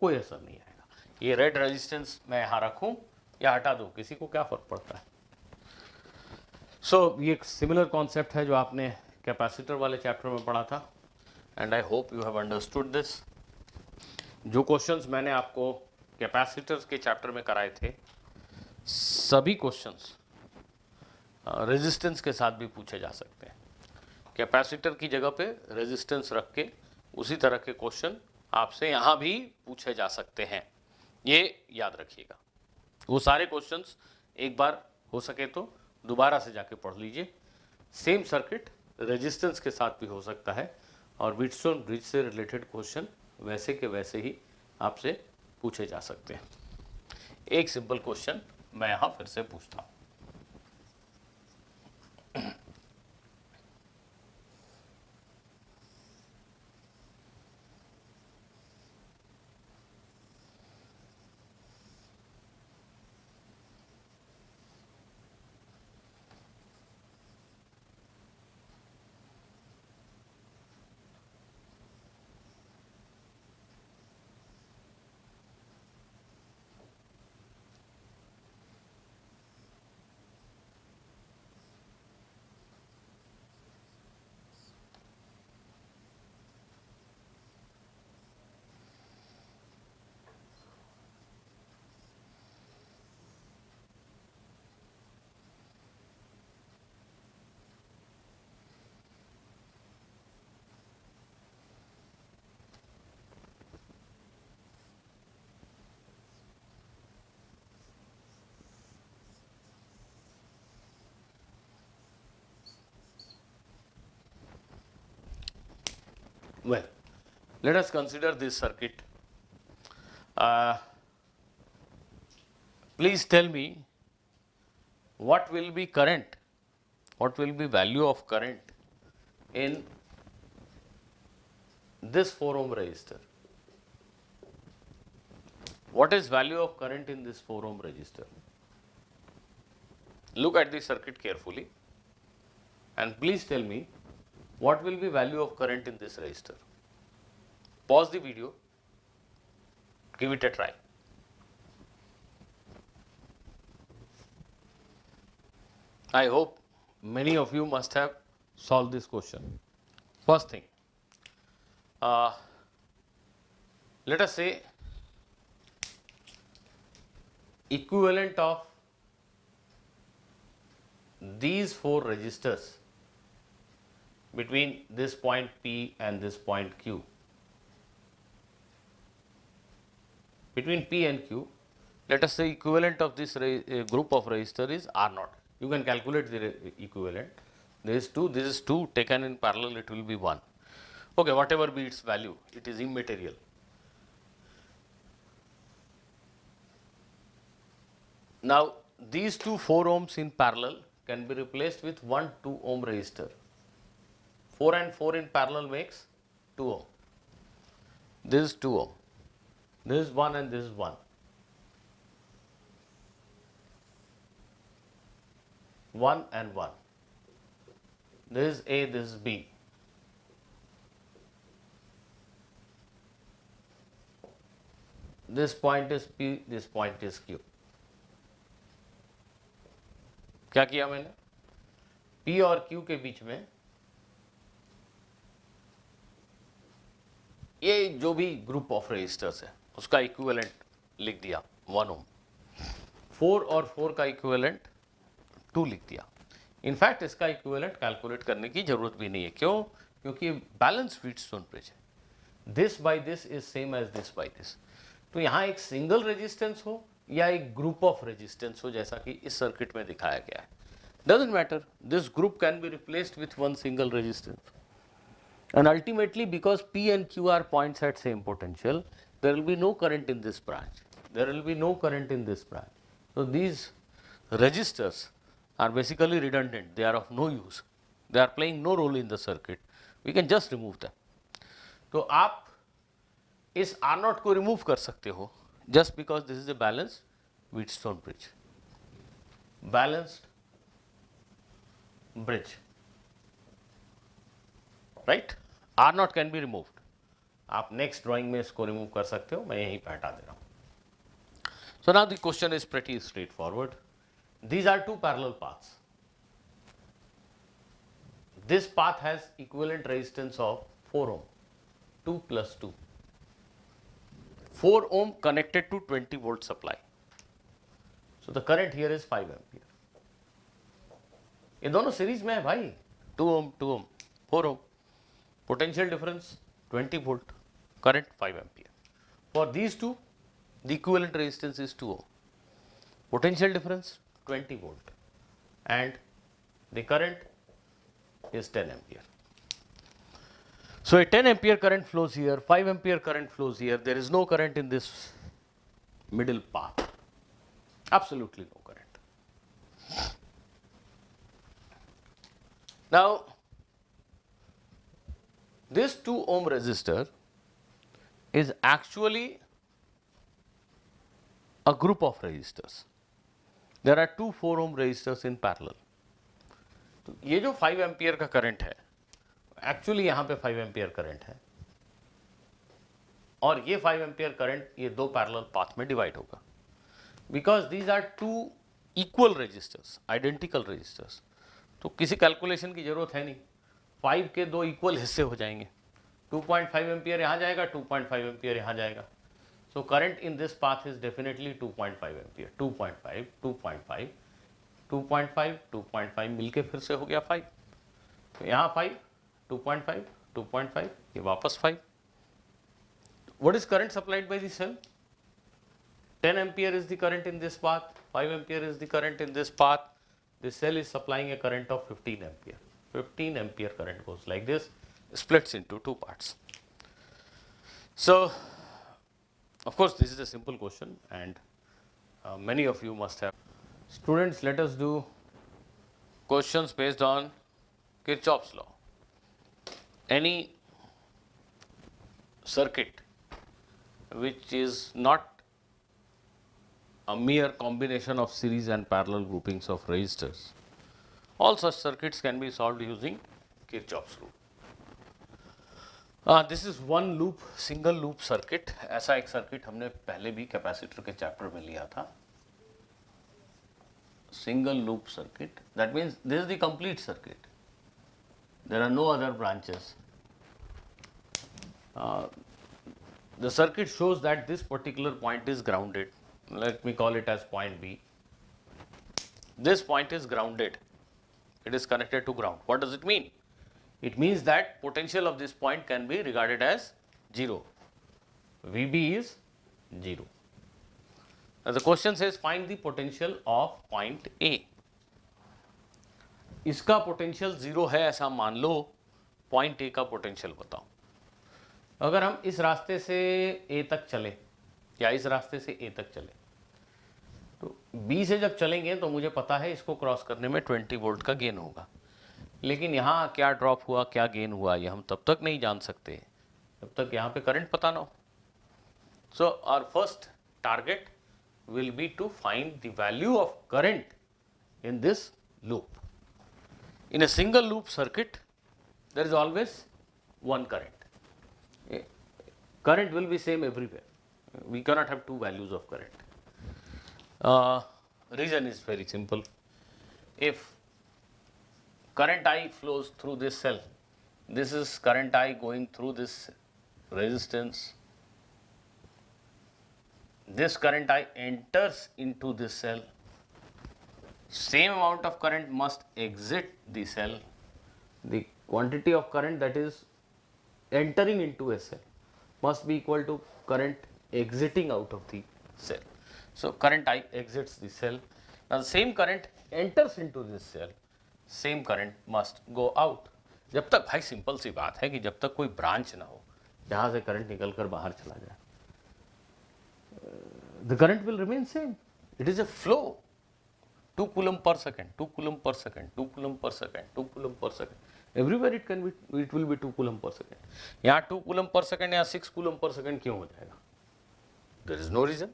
कोई असर नहीं आएगा. ये रेड रेजिस्टेंस मैं यहाँ रखूँ या हटा दूँ, किसी को क्या फर्क पड़ता है. सो ये एक सिमिलर कॉन्सेप्ट है जो आपने कैपेसिटर वाले चैप्टर में पढ़ा था, and I hope you have understood this. जो क्वेश्चंस मैंने आपको कैपेसिटर्स के चैप्टर में कराए थे, सभी क्वेश्चंस रेजिस्टेंस के साथ भी पूछे जा सकते हैं. कैपेसिटर की जगह पे रेजिस्टेंस रख के उसी तरह के क्वेश्चन आपसे यहाँ भी पूछे जा सकते हैं, ये याद रखिएगा. वो सारे क्वेश्चंस एक बार हो सके तो दोबारा से जाके पढ़ लीजिए. सेम सर्किट रेजिस्टेंस के साथ भी हो सकता है और व्हीटस्टोन ब्रिज से रिलेटेड क्वेश्चन वैसे के वैसे ही आपसे पूछे जा सकते हैं। एक सिंपल क्वेश्चन मैं यहाँ फिर से पूछता हूँ। Well, let us consider this circuit. Please tell me what will be current, what will be value of current in this 4 ohm resistor. What is value of current in this 4 ohm resistor? Look at the circuit carefully and please tell me what will be value of current in this resistor. Pause the video, give it a try. I hope many of you must have solved this question. First thing, let us say equivalent of these 4 resistors between this point P and this point Q. Between P and Q, let us say equivalent of this group of resistor is R0. You can calculate the equivalent. This is 2, taken in parallel it will be 1. Okay, whatever be its value, it is immaterial. Now, these two 4 ohms in parallel can be replaced with one 2 ohm resistor. 4 and 4 in parallel makes 2 ohm. This is 2 ohm. This is 1 and this is 1. 1 and 1. This is A, this is B. This point is P, this point is Q. क्या किया मैंने? P और Q के बीच में ये जो भी group of resistors है उसका इक्विवेलेंट लिख दिया 1 ओम। 4 और 4 का इक्विवेलेंट 2 लिख दिया। इनफैक्ट इसका इक्विवेलेंट कैलकुलेट करने की जरूरत भी नहीं है। क्यों? क्योंकि बैलेंस व्हीटस्टोन ब्रिज है। This by this is same as this by this. तो यहाँ एक सिंगल रेजिस्टेंस हो या एक ग्रुप ऑफ रेजिस्टेंस हो, जैसा कि इस सर्किट में दिखाया गया है, doesn't matter, this group can be replaced with one single resistance. And ultimately, because P and Q are points at same potential, there will be no current in this branch. There will be no current in this branch. So these resistors are basically redundant. They are of no use. They are playing no role in the circuit. We can just remove them. तो आप इस R0 को remove कर सकते हो just because this is a balanced Wheatstone bridge. Balanced bridge, right? R0 can be removed. आप next drawing में इसको रिमूव कर सकते हो, मैं यहीं पे हटा दे रहा हूं। So now the question is pretty straightforward. These are two parallel paths. This path has equivalent resistance of 4 ohm, 2 plus 2. 4 ohm connected to 20 volt supply. So the current here is 5 ampere. ये दोनों series में है भाई, 2 ohm, 2 ohm, 4 ohm. Potential difference 20 volt, current 5 ampere. For these two, the equivalent resistance is 2 ohm. Potential difference 20 volt and the current is 10 ampere. So a 10 ampere current flows here, 5 ampere current flows here. There is no current in this middle path. Absolutely no current. Now, this 2 ohm resistor is actually a group of resistors. There are 2 4 ohm resistors in parallel. तो ये जो 5 ampere का current है, actually यहाँ पे 5 ampere current है और ये 5 एम्पियर करंट ये 2 पैरेलल पाथ में डिवाइड होगा, because these are 2 equal resistors, identical resistors. तो किसी कैलकुलेशन की जरूरत है नहीं, 5 के 2 इक्वल हिस्से हो जाएंगे. 2.5 एम्पियर यहाँ जाएगा, 2.5 एम्पियर यहाँ जाएगा. So current in this path is definitely 2.5 ampere. 2.5 2.5 2.5 2.5 मिलके फिर से हो गया 5. तो यहाँ 5 2.5 2.5 ये वापस 5. What is current supplied by the cell? 10 ampere is the current in this path, 5 ampere is the current in this path. This cell is supplying a current of 15 ampere. 15 ampere current goes like this, splits into 2 parts. So, of course, this is a simple question and many of you must have. Students, let us do questions based on Kirchhoff's law. Any circuit which is not a mere combination of series and parallel groupings of resistors, all such circuits can be solved using Kirchhoff's rule. This is one loop, single loop circuit. ऐसा एक circuit हमने पहले भी capacitor के chapter में लिया था. Single loop circuit, that means this is the complete circuit. There are no other branches. The circuit shows that this particular point is grounded. Let me call it as point B. This point is grounded. It is connected to ground. What does it mean? It means that potential of this point can be regarded as 0. VB is 0. Now the question says find the potential of point A. इसका potential 0 है ऐसा मान लो, point A का potential बताओ. अगर हम इस रास्ते से ए तक चले या इस रास्ते से ए तक चले, तो बी से जब चलेंगे तो मुझे पता है इसको क्रॉस करने में 20 वोल्ट का गेन होगा, लेकिन यहाँ क्या ड्रॉप हुआ, क्या गेन हुआ, ये हम तब तक नहीं जान सकते जब तक यहाँ पे करंट पता ना हो. So our first target will be to find the value of current in this loop. In a single loop circuit, there is always one current. Current will be same everywhere. We cannot have two values of current. Reason is very simple. If current I flows through this cell, this is current I going through this resistance. This current I enters into this cell. Same amount of current must exit the cell. The quantity of current that is entering into a cell must be equal to current exiting out of the cell. So current I exits the cell. Now the same current enters into this cell. Same current must go out. जब तक भाई simple सी बात है कि जब तक कोई branch ना हो जहाँ से करंट निकल कर बाहर चला जाए, the current will remain same. It is a flow. 2 coulomb per second, 2 coulomb per second, 2 coulomb per second, 2 coulomb per second. Everywhere it can be, it will be 2 coulomb per second. यहाँ 2 coulomb per second या 6 coulomb per second क्यों हो जाएगा? There is no reason.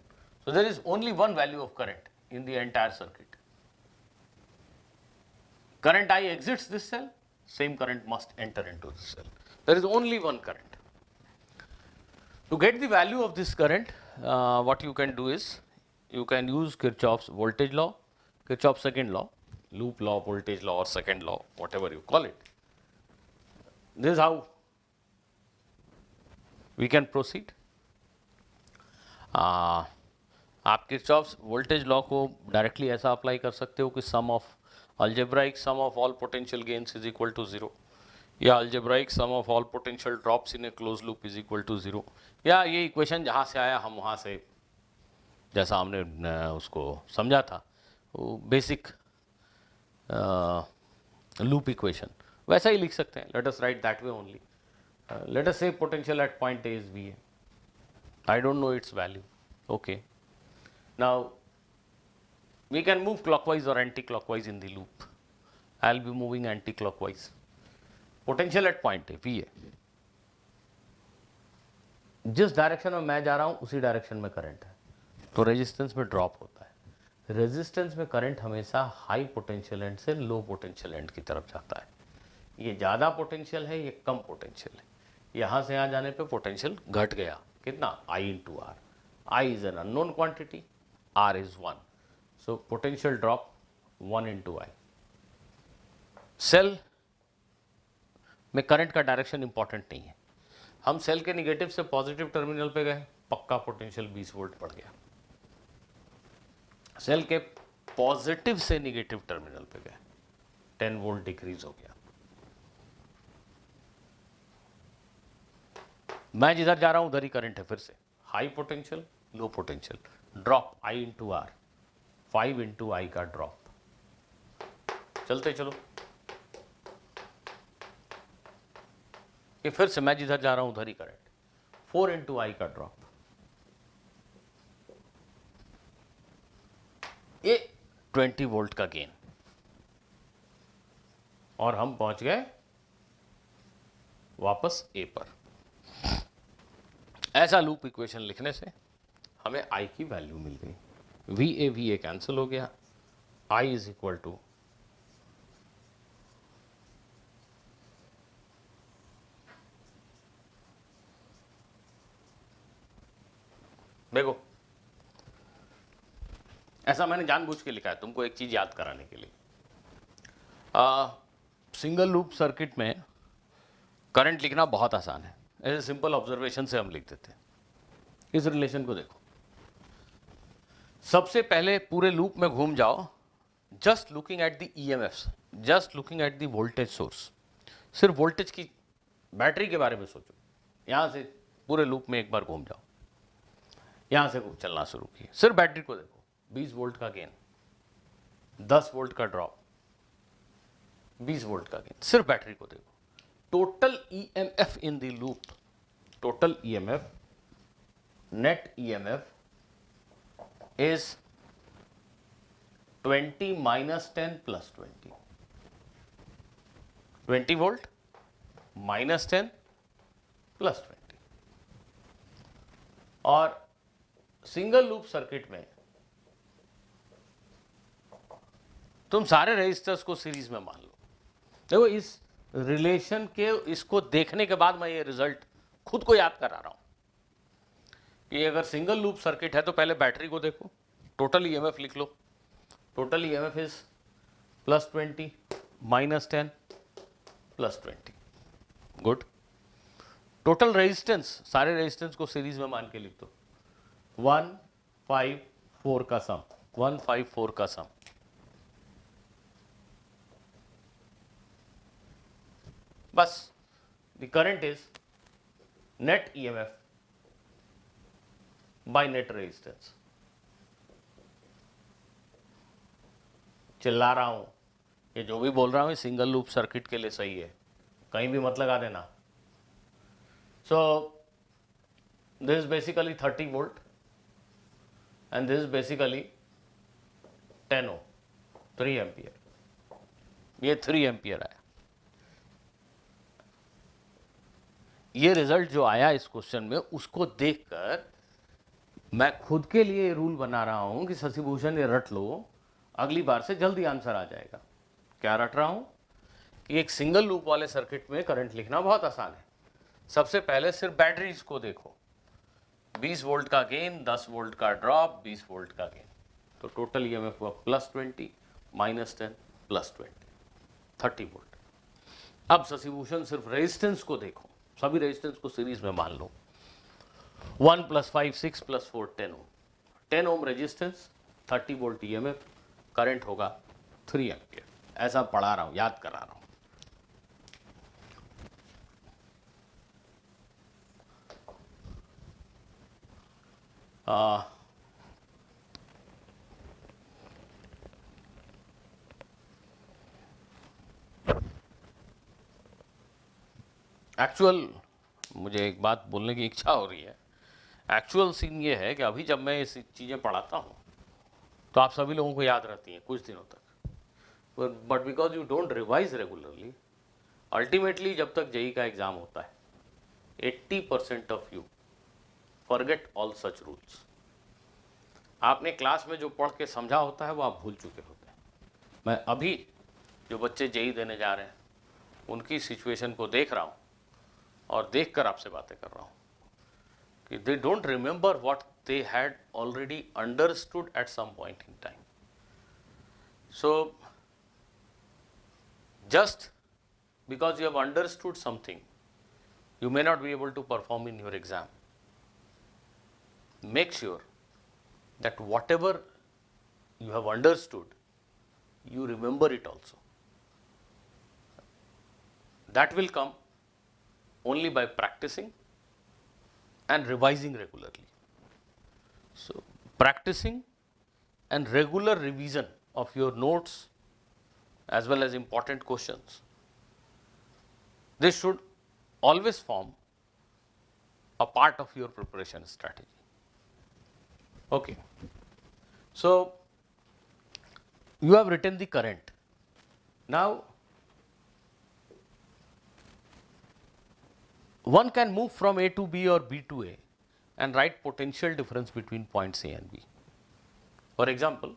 So there is only one value of current in the entire circuit. Current I exits this cell, same current must enter into this cell. There is only one current. To get the value of this current, what you can do is, you can use Kirchhoff's voltage law, Kirchhoff's second law, loop law, voltage law or second law, whatever you call it. This is how we can proceed. आप Kirchhoff's voltage law को directly ऐसा apply कर सकते हो कि sum of algebraic sum of all potential gains is equal to 0, या algebraic sum of all potential drops in a closed loop is equal to 0, या ये इक्वेशन जहाँ से आया हम वहाँ से जैसा हमने उसको समझा था वो बेसिक लूप इक्वेशन वैसा ही लिख सकते हैं. Let us right that way only. Let us say potential at point A is VA. I don't know its value. Okay. Now, we can move clockwise or anti-clockwise in the loop. I'll be moving anti-clockwise. Potential at point A, VA. जिस direction में मैं जा रहा हूं उसी direction में current है, तो रेजिस्टेंस में ड्रॉप होता है। रेजिस्टेंस में करंट हमेशा हाई पोटेंशियल एंड से लो पोटेंशियल एंड की तरफ जाता है। ये ज़्यादा पोटेंशियल है, ये कम पोटेंशियल है। यहाँ से यहाँ जाने पे पोटेंशियल घट गया, कितना, I into R. I is an unknown quantity, R is 1, so potential drop 1 into I. Cell में करंट का डायरेक्शन इंपॉर्टेंट नहीं है। हम सेल के निगेटिव से पॉजिटिव टर्मिनल पे गए, पक्का पोटेंशियल 20 वोल्ट पड़ गया। सेल के पॉजिटिव से निगेटिव टर्मिनल पे गए, 10 वोल्ट डिक्रीज हो गया। मैं जिधर जा रहा हूं उधर ही करंट है, फिर से high potential low potential, drop I into R, 5 into I का ड्रॉप। चलते चलो, ये फिर से मैं जिधर जा रहा हूं उधर ही करंट, 4 इंटू आई का ड्रॉप। ये 20 वोल्ट का गेन, और हम पहुंच गए वापस ए पर। ऐसा लूप इक्वेशन लिखने से हमें आई की वैल्यू मिल गई। वी ए कैंसिल हो गया, आई इज इक्वल टू देखो, ऐसा मैंने जानबूझ के लिखा है तुमको एक चीज याद कराने के लिए। सिंगल लूप सर्किट में करंट लिखना बहुत आसान है, ऐसे सिंपल ऑब्जर्वेशन से हम लिख देते हैं। इस रिलेशन को देखो, सबसे पहले पूरे लूप में घूम जाओ, just looking at the EMFs, just looking at the voltage source. सिर्फ वोल्टेज की, बैटरी के बारे में सोचो। यहां से पूरे लूप में एक बार घूम जाओ, यहां से चलना शुरू किए, सिर्फ बैटरी को देखो, 20 वोल्ट का गेन, 10 वोल्ट का ड्रॉप, 20 वोल्ट का गेन, सिर्फ बैटरी को देखो। Total EMF in the loop, total EMF, net EMF is 20 minus 10 plus 20. 20 volt minus 10 plus 20. और सिंगल लूप सर्किट में तुम सारे रेजिस्टर्स को सीरीज में मान लो। देखो, इस रिलेशन के, इसको देखने के बाद मैं ये रिजल्ट खुद को याद करा रहा हूं कि अगर सिंगल लूप सर्किट है तो पहले बैटरी को देखो, टोटल ईएमएफ लिख लो। Total EMF is +20 -10 +20। Good. Total resistance, सारे रेजिस्टेंस को सीरीज में मान के लिख दो, 154 का सम, 154 का सम। बस, the current is net EMF by net resistance. चिल्ला रहा हूं, ये जो भी बोल रहा हूं सिंगल लूप सर्किट के लिए सही है, कहीं भी मत लगा देना। So this is basically 30 volt and this is basically 10 ohm, 3 ampere. ये 3 एम्पियर आया। ये रिजल्ट जो आया इस क्वेश्चन में, उसको देखकर मैं खुद के लिए रूल बना रहा हूं कि शशिभूषण ये रट लो, अगली बार से जल्दी आंसर आ जाएगा। क्या रट रहा हूं कि एक सिंगल लूप वाले सर्किट में करंट लिखना बहुत आसान है। सबसे पहले सिर्फ बैटरीज को देखो, 20 वोल्ट का गेन, 10 वोल्ट का ड्रॉप, 20 वोल्ट का गेन, तो टोटल ईएमएफ हुआ +20 -10 +20, 30 वोल्ट। अब शशिभूषण सिर्फ रेजिस्टेंस को देखो, सभी रेजिस्टेंस को सीरीज में मान लो, 1 + 5 6 + 4 10 ओम, 10 ohm resistance, 30 volt EMF, current होगा 3 एम्पियर। ऐसा पढ़ा रहा हूं, याद करा रहा हूं। एक्चुअल मुझे एक बात बोलने की इच्छा हो रही है। एक्चुअल सीन ये है कि अभी जब मैं ये चीज़ें पढ़ाता हूँ तो आप सभी लोगों को याद रहती हैं कुछ दिनों तक, but because you don't revise regularly, ultimately जब तक जेई का एग्ज़ाम होता है 80% of you forget all such rules. आपने क्लास में जो पढ़ के समझा होता है वो आप भूल चुके होते हैं। मैं अभी जो बच्चे जेई देने जा रहे हैं उनकी सिचुएशन को देख रहा हूँ और देख कर आपसे बातें कर रहा हूँ कि they don't remember what they had already understood at some point in time. So, just because you have understood something, you may not be able to perform in your exam. Make sure that whatever you have understood, you remember it also. That will come only by practicing and revising regularly. So, practicing and regular revision of your notes as well as important questions, this should always form a part of your preparation strategy. Okay. So, you have written the current. Now, one can move from A to B or B to A and write potential difference between points A and B. For example,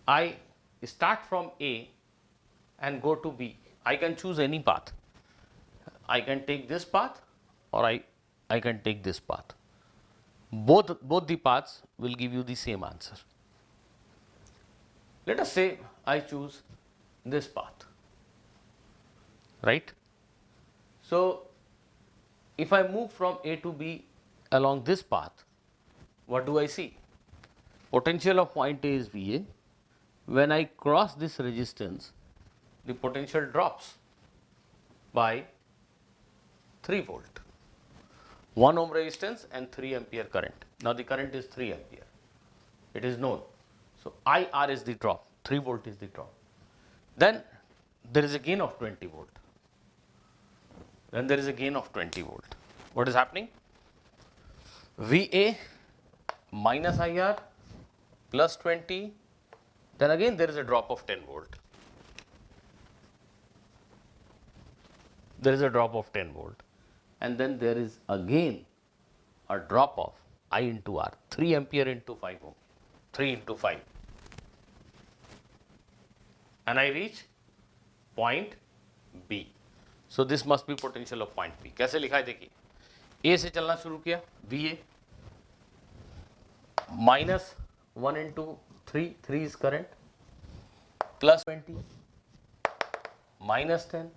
I start from A and go to B. I can choose any path. I can take this path or I can take this path. Both the paths will give you the same answer. Let us say I choose this path, right? So, if I move from A to B along this path, what do I see? Potential of point A is VA. When I cross this resistance, the potential drops by 3 volt. 1 ohm resistance and 3 ampere current. Now the current is 3 ampere. It is known. So IR is the drop, 3 volt is the drop. Then there is a gain of 20 volt. Then there is a gain of 20 volt. What is happening? VA minus IR plus 20. Then again there is a drop of 10 volt. There is a drop of 10 volt. And then there is again a drop of I into R, 3 ampere into 5 ohm, 3 into 5. And I reach point B. So this must be potential of point B. कैसे लिखा है देखिए, A से चलना शुरू किया, VA minus 1 into 3, 3 is current, plus 20, minus 10,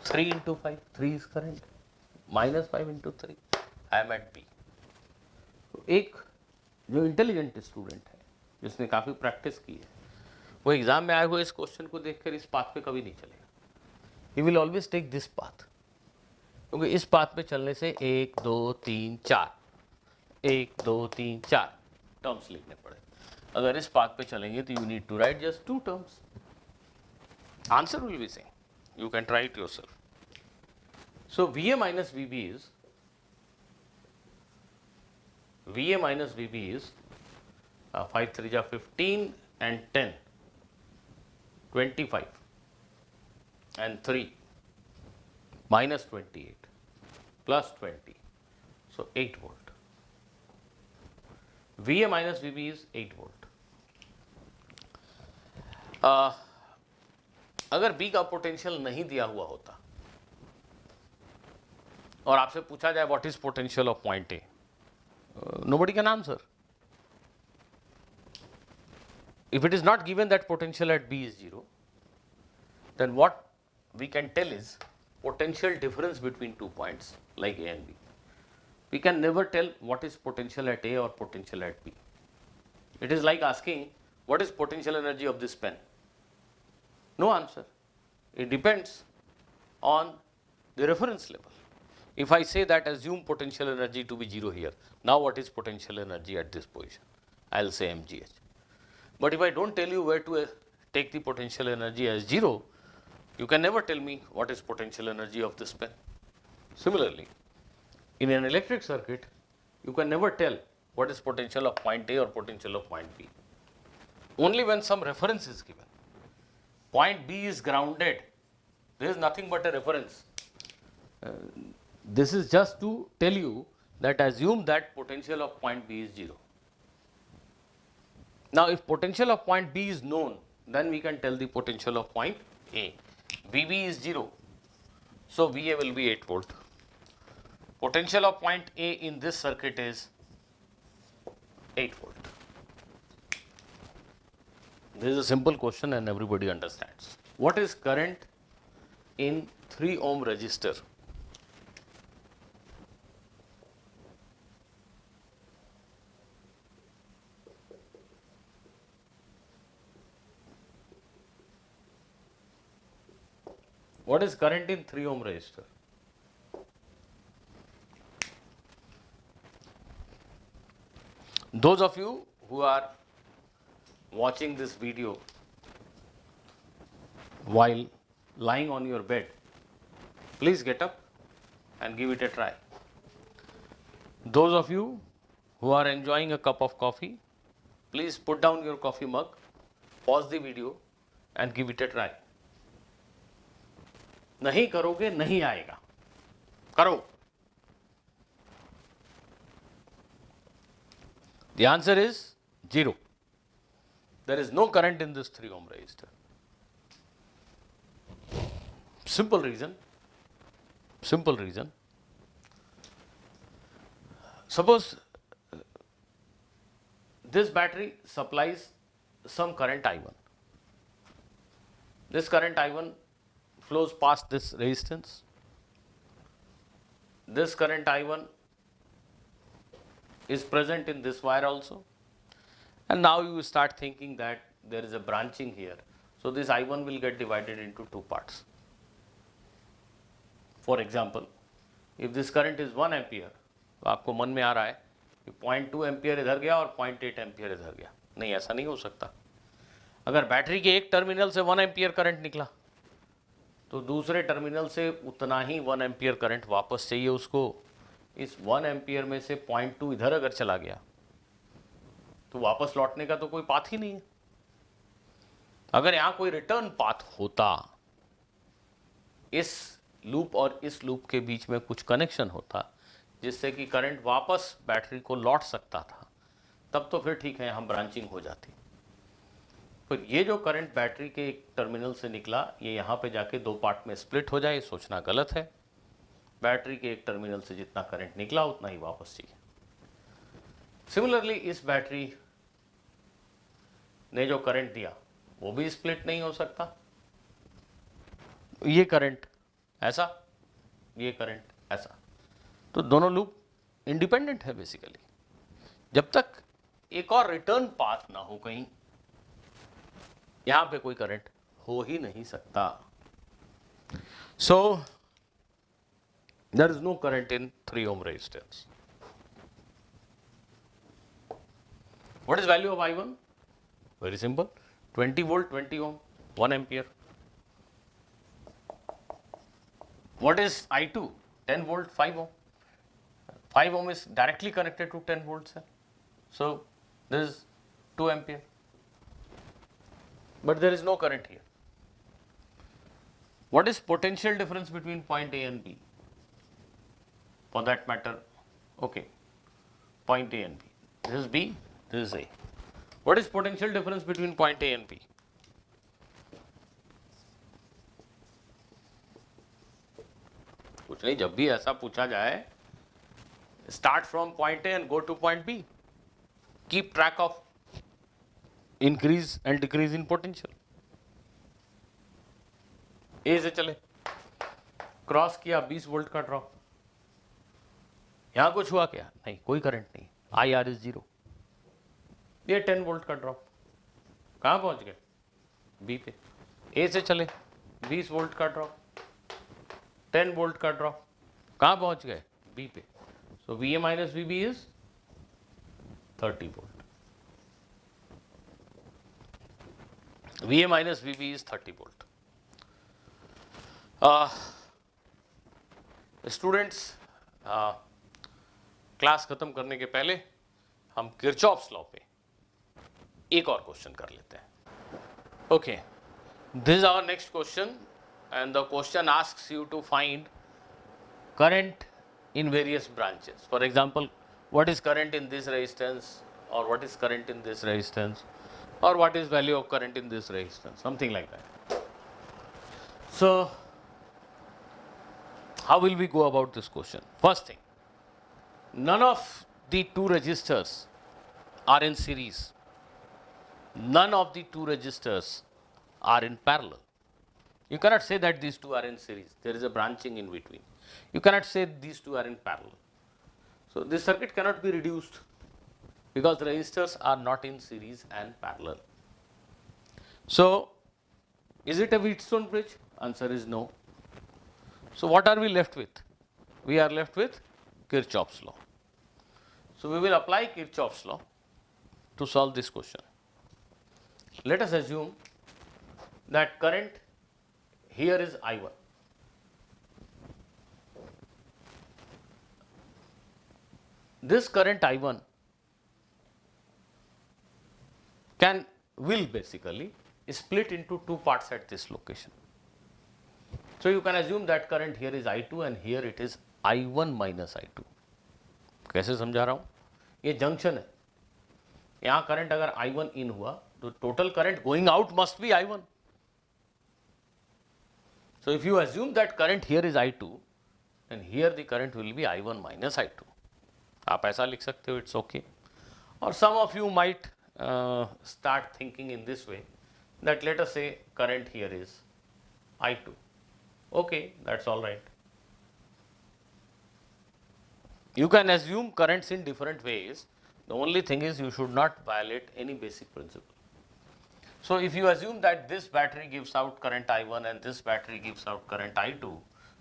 3 into 5, 3 is current, minus 5 into 3, I am at B. तो एक जो इंटेलिजेंट स्टूडेंट है जिसने काफ़ी प्रैक्टिस की है वो एग्जाम में आए हुए इस क्वेश्चन को देखकर इस पाथ पे कभी नहीं चलेगा. He will always take this path, क्योंकि इस पाथ पे चलने से 1 2 3 4 1 2 3 4 टर्म्स लिखने पड़े. अगर इस पाथ पे चलेंगे तो you need to write just 2 terms. Answer will be same. You can try it yourself. So VA minus VB is 5 3 ja 15 and 10, 25 and 3 minus 28 plus 20, so 8 volt. VA minus VB is 8 volt. अगर B का potential नहीं दिया हुआ होता और आपसे पूछा जाए what is potential of point A, nobody can answer. If it is not given that potential at B is 0, then what we can tell is potential difference between 2 points like A and B. We can never tell what is potential at A or potential at B. It is like asking what is potential energy of this pen. No answer. It depends on the reference level. If I say that assume potential energy to be 0 here, now what is potential energy at this position? I will say mgh. But if I don't tell you where to take the potential energy as 0, you can never tell me what is potential energy of this pen. Similarly, in an electric circuit, you can never tell what is potential of point A or potential of point B. Only when some reference is given. Point B is grounded. There is nothing but a reference. This is just to tell you that assume that potential of point B is 0. Now, if potential of point B is known, then we can tell the potential of point A. VB is 0, so VA will be 8 volt. Potential of point A in this circuit is 8 volt. This is a simple question and everybody understands. What is current in 3 ohm resistor? What is current in 3 ohm resistor? Those of you who are watching this video while lying on your bed, please get up and give it a try. Those of you who are enjoying a cup of coffee, please put down your coffee mug, pause the video and give it a try. नहीं करोगे नहीं आएगा, करो. The answer is 0. There is no current in this 3 ohm resistor. Simple reason. Suppose this battery supplies some current I1. This current I1 flows past this resistance. This current I1 is present in this wire also. And now you start thinking that there is a branching here. So this I1 will get divided into 2 parts. For example, if this current is 1 ampere, तो आपको मन में आ रहा है कि 0.2 ampere इधर गया और 0.8 एम्पियर इधर गया. नहीं, ऐसा नहीं हो सकता. अगर बैटरी के एक टर्मिनल से 1 एम्पियर करंट निकला तो दूसरे टर्मिनल से उतना ही 1 एम्पियर करंट वापस चाहिए उसको. इस 1 एम्पियर में से 0.2 इधर अगर चला गया तो वापस लौटने का तो कोई पाथ ही नहीं है. अगर यहाँ कोई रिटर्न पाथ होता, इस लूप और इस लूप के बीच में कुछ कनेक्शन होता जिससे कि करंट वापस बैटरी को लौट सकता था, तब तो फिर ठीक है, यहाँ ब्रांचिंग हो जाती. पर ये जो करंट बैटरी के एक टर्मिनल से निकला, ये यहाँ पे जाके 2 पार्ट में स्प्लिट हो जाए, ये सोचना गलत है. बैटरी के एक टर्मिनल से जितना करंट निकला उतना ही वापस चाहिए. सिमिलरली इस बैटरी ने जो करंट दिया वो भी स्प्लिट नहीं हो सकता. ये करंट ऐसा, ये करंट ऐसा, तो दोनों लूप इंडिपेंडेंट है बेसिकली. जब तक एक और रिटर्न पाथ ना हो कहीं, यहां पे कोई करंट हो ही नहीं सकता. So there is no current in 3 ohm resistance. What is value of I1? Very simple, 20 volt, 20 ohm, 1 ampere. What is I2? 10 volt, 5 ohm. 5 ohm is directly connected to 10 volts. So this is 2 ampere. But there is no current here. What is potential difference between point A and B? For that matter, okay, point A and B. This is B, this is A. What is potential difference between point A and B? कुछ नहीं, जब भी ऐसा पूछा जाए, start from point A and go to point B. Keep track of increase and decrease in potential. A से चले, cross किया 20 वोल्ट का ड्रॉप. यहां कुछ हुआ क्या? नहीं, कोई करंट नहीं. IR is 0. ये 10 वोल्ट का ड्रॉप, कहां पहुंच गए? B पे. A से चले, 20 वोल्ट का ड्रॉप, 10 वोल्ट का ड्रॉप, कहां पहुंच गए? B पे. So VA minus VB is 30 volt. VA minus VB is 30 volt. Students, class खत्म करने के पहले हम किरचॉफ्स लॉ पे एक और क्वेश्चन कर लेते हैं। Okay, this is our next question and the question asks you to find current in various branches. For example, what is current in this resistance, or what is current in this resistance, or what is value of current in this resistance, something like that. So how will we go about this question? First thing, none of the two resistors are in series, none of the two resistors are in parallel. You cannot say that these two are in series, there is a branching in between. You cannot say these two are in parallel. So this circuit cannot be reduced because the resistors are not in series and parallel. So is it a Wheatstone bridge? Answer is no. So what are we left with? We are left with Kirchhoff's law. So we will apply Kirchhoff's law to solve this question. Let us assume that current here is I1. This current I1 will basically split into two parts at this location. So you can assume that current here is I2 and here it is I1 minus I2. कैसे समझा रहा हूँ? ये junction है, यहाँ current अगर I1 इन हुआ तो total current going out must be I1. So if you assume that current here is I2 and here the current will be I1 minus I2. आप ऐसा लिख सकते हो, it's okay. Or some of you might start thinking in this way that let us say current here is I2. Okay, that's all right. You can assume currents in different ways. The only thing is you should not violate any basic principle. So if you assume that this battery gives out current I1 and this battery gives out current I2,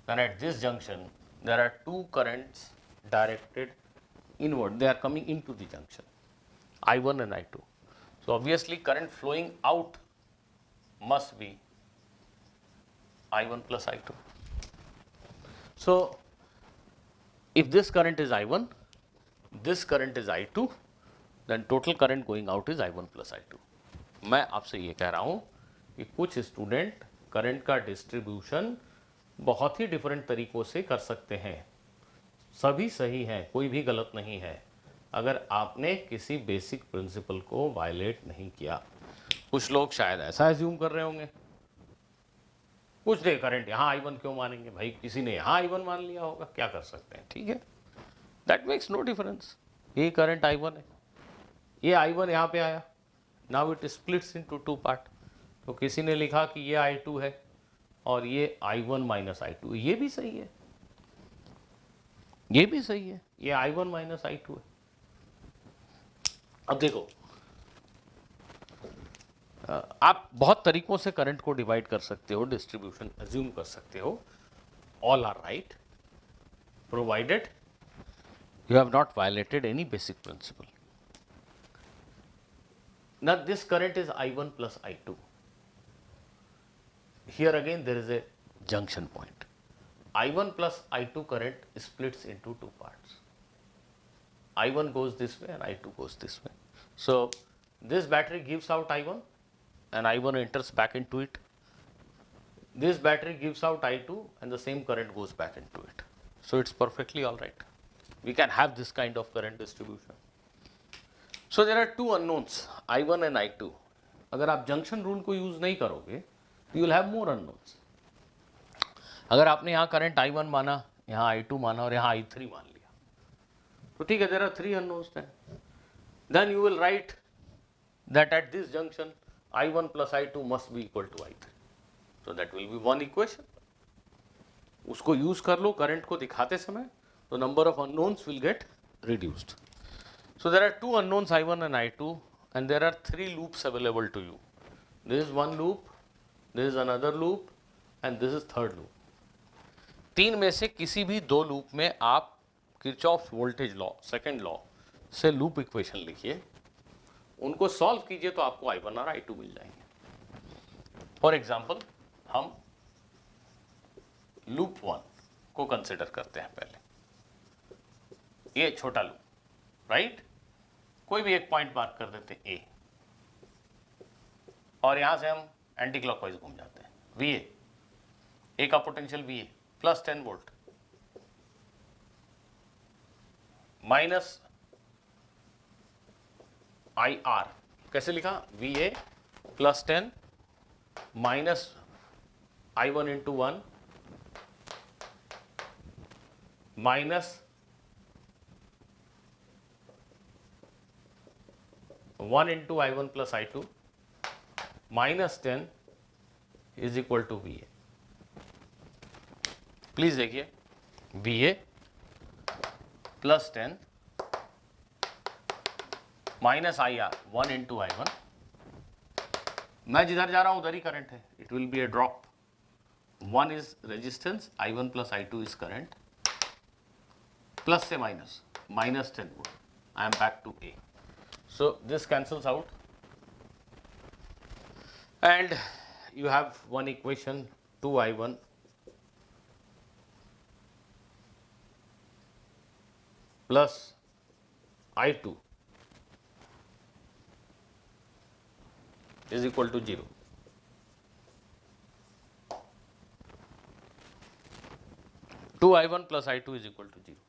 then at this junction there are two currents directed inward. They are coming into the junction, I1 and I2. So obviously current flowing out must be I1 plus I2. So if this current is I1, this current is I2, then total current going out is I1 plus I2. मैं आपसे ये कह रहा हूँ कि कुछ student current का distribution बहुत ही डिफरेंट तरीक़ों से कर सकते हैं, सभी सही हैं, कोई भी गलत नहीं है अगर आपने किसी बेसिक प्रिंसिपल को वायलेट नहीं किया। कुछ लोग शायद ऐसा एज्यूम कर रहे होंगे, कुछ दे करंट यहाँ I1 क्यों मानेंगे भाई, किसी ने यहाँ I1 मान लिया होगा, क्या कर सकते हैं, ठीक है, दैट मेक्स नो डिफरेंस। ये करंट I1 है, ये I1 यहाँ पे आया, now it splits into two part. तो किसी ने लिखा कि ये I2 है और ये I1 माइनस I2, ये भी सही है, ये भी सही है, ये I1 माइनस I2 है। अब देखो, आप बहुत तरीकों से करंट को डिवाइड कर सकते हो, डिस्ट्रीब्यूशन अज्यूम कर सकते हो, all are right provided you have not violated any basic principle. Now this current is I1 plus I2. Here again there is a junction point. I1 plus I2 current splits into two parts. I1 goes this way and I2 goes this way. So this battery gives out I1 and I1 enters back into it. This battery gives out I2 and the same current goes back into it. So it's perfectly all right. We can have this kind of current distribution. So there are two unknowns, I1 and I2. अगर आप junction rule को use नहीं करोगे you will have more unknowns. अगर आपने यहाँ current I1 माना, यहाँ I2 माना और यहाँ I3 मान लिया, तो ठीक है, there are three unknowns then you will write that at this junction I1 plus I2 must be equal to I3. So that will be one equation. उसको यूज कर लो करंट को दिखाते समय, the number of unknowns will get reduced. So there are two unknowns I1 and I2 and there are three loops available to you. This is one loop, this is another loop and this is third loop. तीन में से किसी भी दो loop में आप Kirchhoff voltage law, second law से loop equation लिखिए, उनको सॉल्व कीजिए तो आपको I1 और I2 मिल जाएंगे। फॉर एग्जाम्पल हम लूप 1 को कंसिडर करते हैं पहले, ये छोटा लूप, राइट। कोई भी एक पॉइंट मार्क कर देते हैं ए, और यहां से हम एंटी क्लॉकवाइज घूम जाते हैं। वी ए का potential V A plus 10 volt minus I R, कैसे लिखा, V A plus 10 minus I one into 1 minus 1 into I one plus I two minus 10 is equal to V A. Please देखिए, V A plus 10 minus I R 1 into I one, मैं जिधर जा रहा हूं उधर ही करंट है, it will be a drop. 1 is resistance, I one plus I two is current, plus से minus, minus 10 volt, I am back to A. So this cancels out and you have one equation 2i1 plus i2 is equal to 0. Two i1 plus i2 is equal to 0.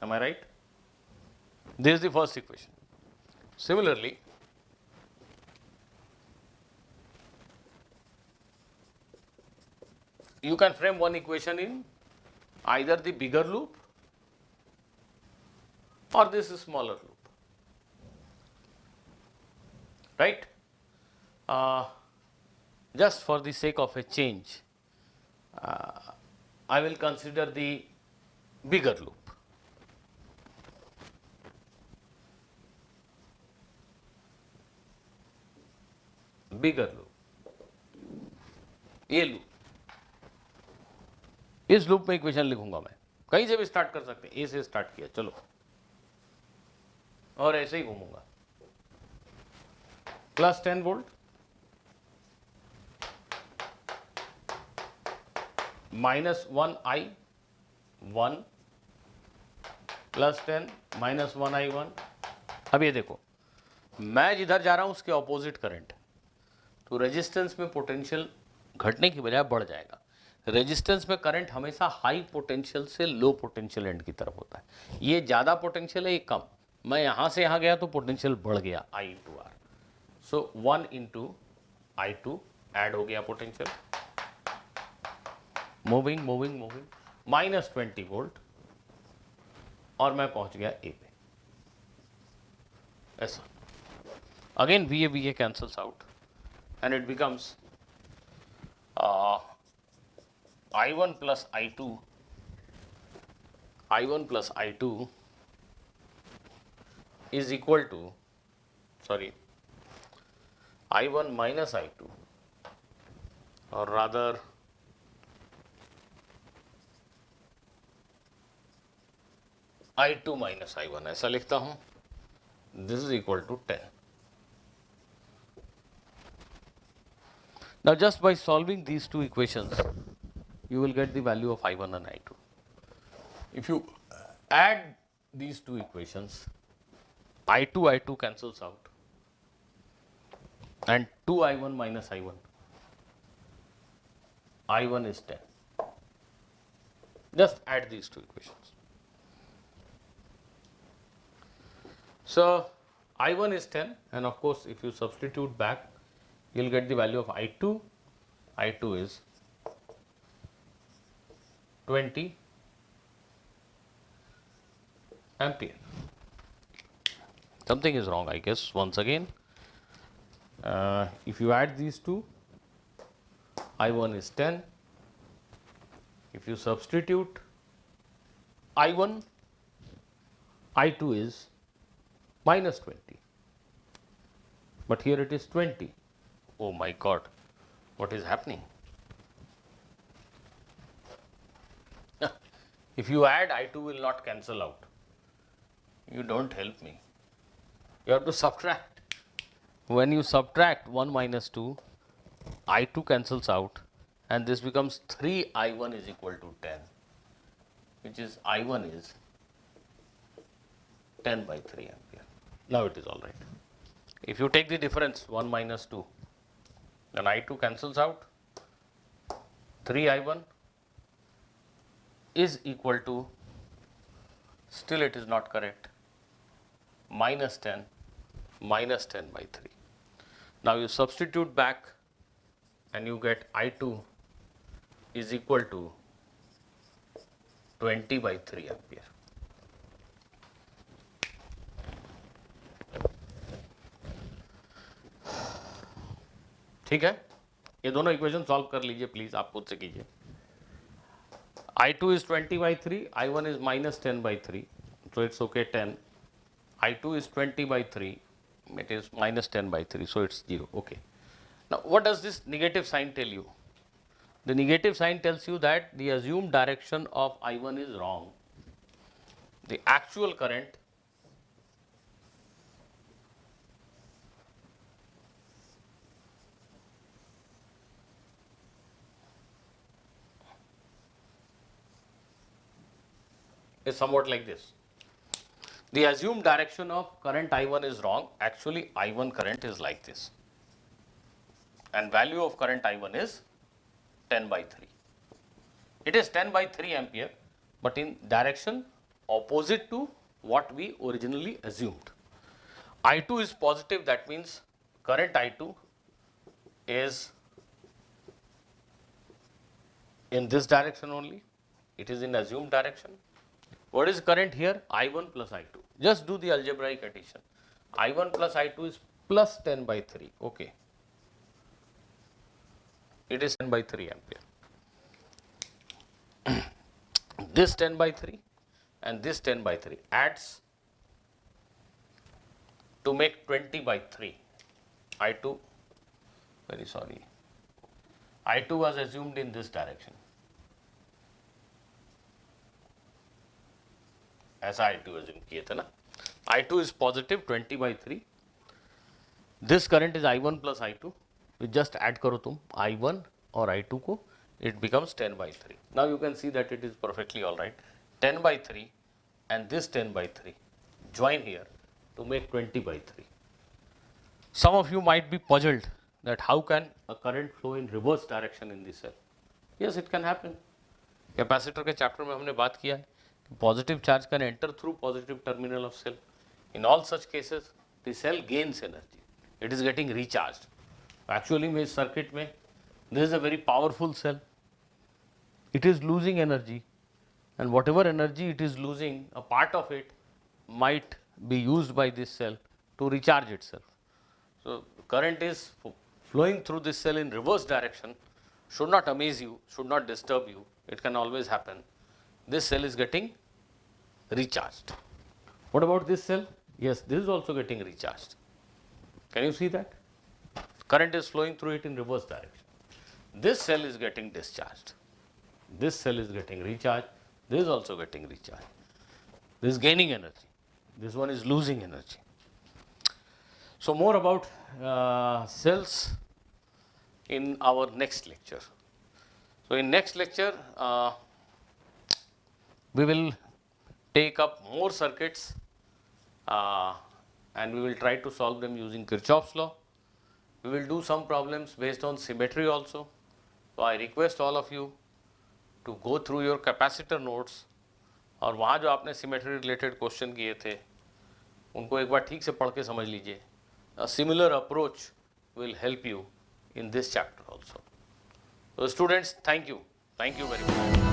Am I right? This is the first equation. Similarly, you can frame one equation in either the bigger loop or this smaller loop, right? Just for the sake of a change, I will consider the bigger loop. Bigger loop, ये loop, इस loop में equation लिखूंगा मैं, कहीं से भी start कर सकते हैं, ए से स्टार्ट किया चलो, और ऐसे ही घूमूंगा, प्लस 10 वोल्ट माइनस 1 आई 1 प्लस 10 माइनस 1 आई 1। अब ये देखो, मैं जिधर जा रहा हूं उसके ऑपोजिट करंट, तो रेजिस्टेंस में पोटेंशियल घटने की बजाय बढ़ जाएगा। रेजिस्टेंस में करंट हमेशा हाई पोटेंशियल से लो पोटेंशियल एंड की तरफ होता है। ये ज़्यादा पोटेंशियल है, ये कम, मैं यहाँ से यहाँ गया तो पोटेंशियल बढ़ गया I into R. So 1 into I to add हो गया potential, moving moving moving, minus 20 volt, और मैं पहुँच गया ए पे, ऐसा। Again V A cancels out and it becomes I1 plus I2, I1 plus I2 is equal to, sorry, I1 minus I2, or rather I2 minus I1, ऐसा लिखता हूँ, this is equal to 10. Now just by solving these two equations, you will get the value of I1 and I2. If you add these two equations, I2 cancels out, and 2I1 minus I1, I1 is 10. Just add these two equations. So I1 is 10, and of course if you substitute back, you will get the value of I2. I2 is 20 ampere. Something is wrong, I guess. Once again, if you add these two, I1 is 10. If you substitute I1, I2 is minus 20. But here it is 20. Oh my God, what is happening? If you add, I2 will not cancel out. You don't help me. You have to subtract. When you subtract 1 minus 2, I2 cancels out, and this becomes 3I1 is equal to 10. which is I1 is 10 by 3 ampere. Now it is all right. If you take the difference 1 minus 2, then I2 cancels out. 3 I1 is equal to, still it is not correct, minus 10 by 3. Now you substitute back and you get I2 is equal to 20 by 3 ampere. ठीक है, ये दोनों equation solve कर लीजिए please, आप खुद से कीजिए. I2 is 20 by 3, I1 is minus 10 by 3, so it's okay 10. I2 is 20 by 3, it is minus 10 by 3, so it's 0, okay. Now what does this negative sign tell you? The negative sign tells you that the assumed direction of I1 is wrong. The actual current is somewhat like this. The assumed direction of current I1 is wrong. Actually, I1 current is like this. And value of current I1 is 10 by 3. It is 10 by 3 ampere, but in direction opposite to what we originally assumed. I2 is positive, that means current I2 is in this direction only. It is in assumed direction. What is current here? I1 plus I2. Just do the algebraic addition. I1 plus I2 is plus 10 by 3. Okay. It is 10 by 3 ampere. This 10 by 3 and this 10 by 3 adds to make 20 by 3. I2, very sorry. I2 was assumed in this direction. ऐसा I2 assume किए थे ना. I2 is positive 20 by 3. This current is I1 plus I2. You just add करो तुम I1 और I2 को, it becomes 10 by 3. Now you can see that it is perfectly all right. 10 by 3 and this 10 by 3 join here to make 20 by 3. Some of you might be puzzled that how can a current flow in reverse direction in this cell? Yes, it can happen. Capacitor के chapter में हमने बात किया है कि positive charge can enter through positive terminal of cell. In all such cases the cell gains energy, it is getting recharged. Actually में इस circuit में this is a very powerful cell. It is losing energy, and whatever energy it is losing, a part of it might be used by this cell to recharge itself. So current is flowing through this cell in reverse direction. Should not amaze you, should not disturb you. It can always happen. This cell is getting recharged. What about this cell? Yes, this is also getting recharged. Can you see that? Current is flowing through it in reverse direction. This cell is getting discharged. This cell is getting recharged. This is also getting recharged. This is gaining energy. This one is losing energy. So more about cells in our next lecture. So in next lecture, we will take up more circuits and we will try to solve them using Kirchhoff's law. We will do some problems based on symmetry also. So I request all of you to go through your capacitor notes और वहाँ जो आपने symmetry related question किए थे उनको एक बार ठीक से पढ़ के समझ लीजिए. A similar approach will help you in this chapter also. So students, thank you very much.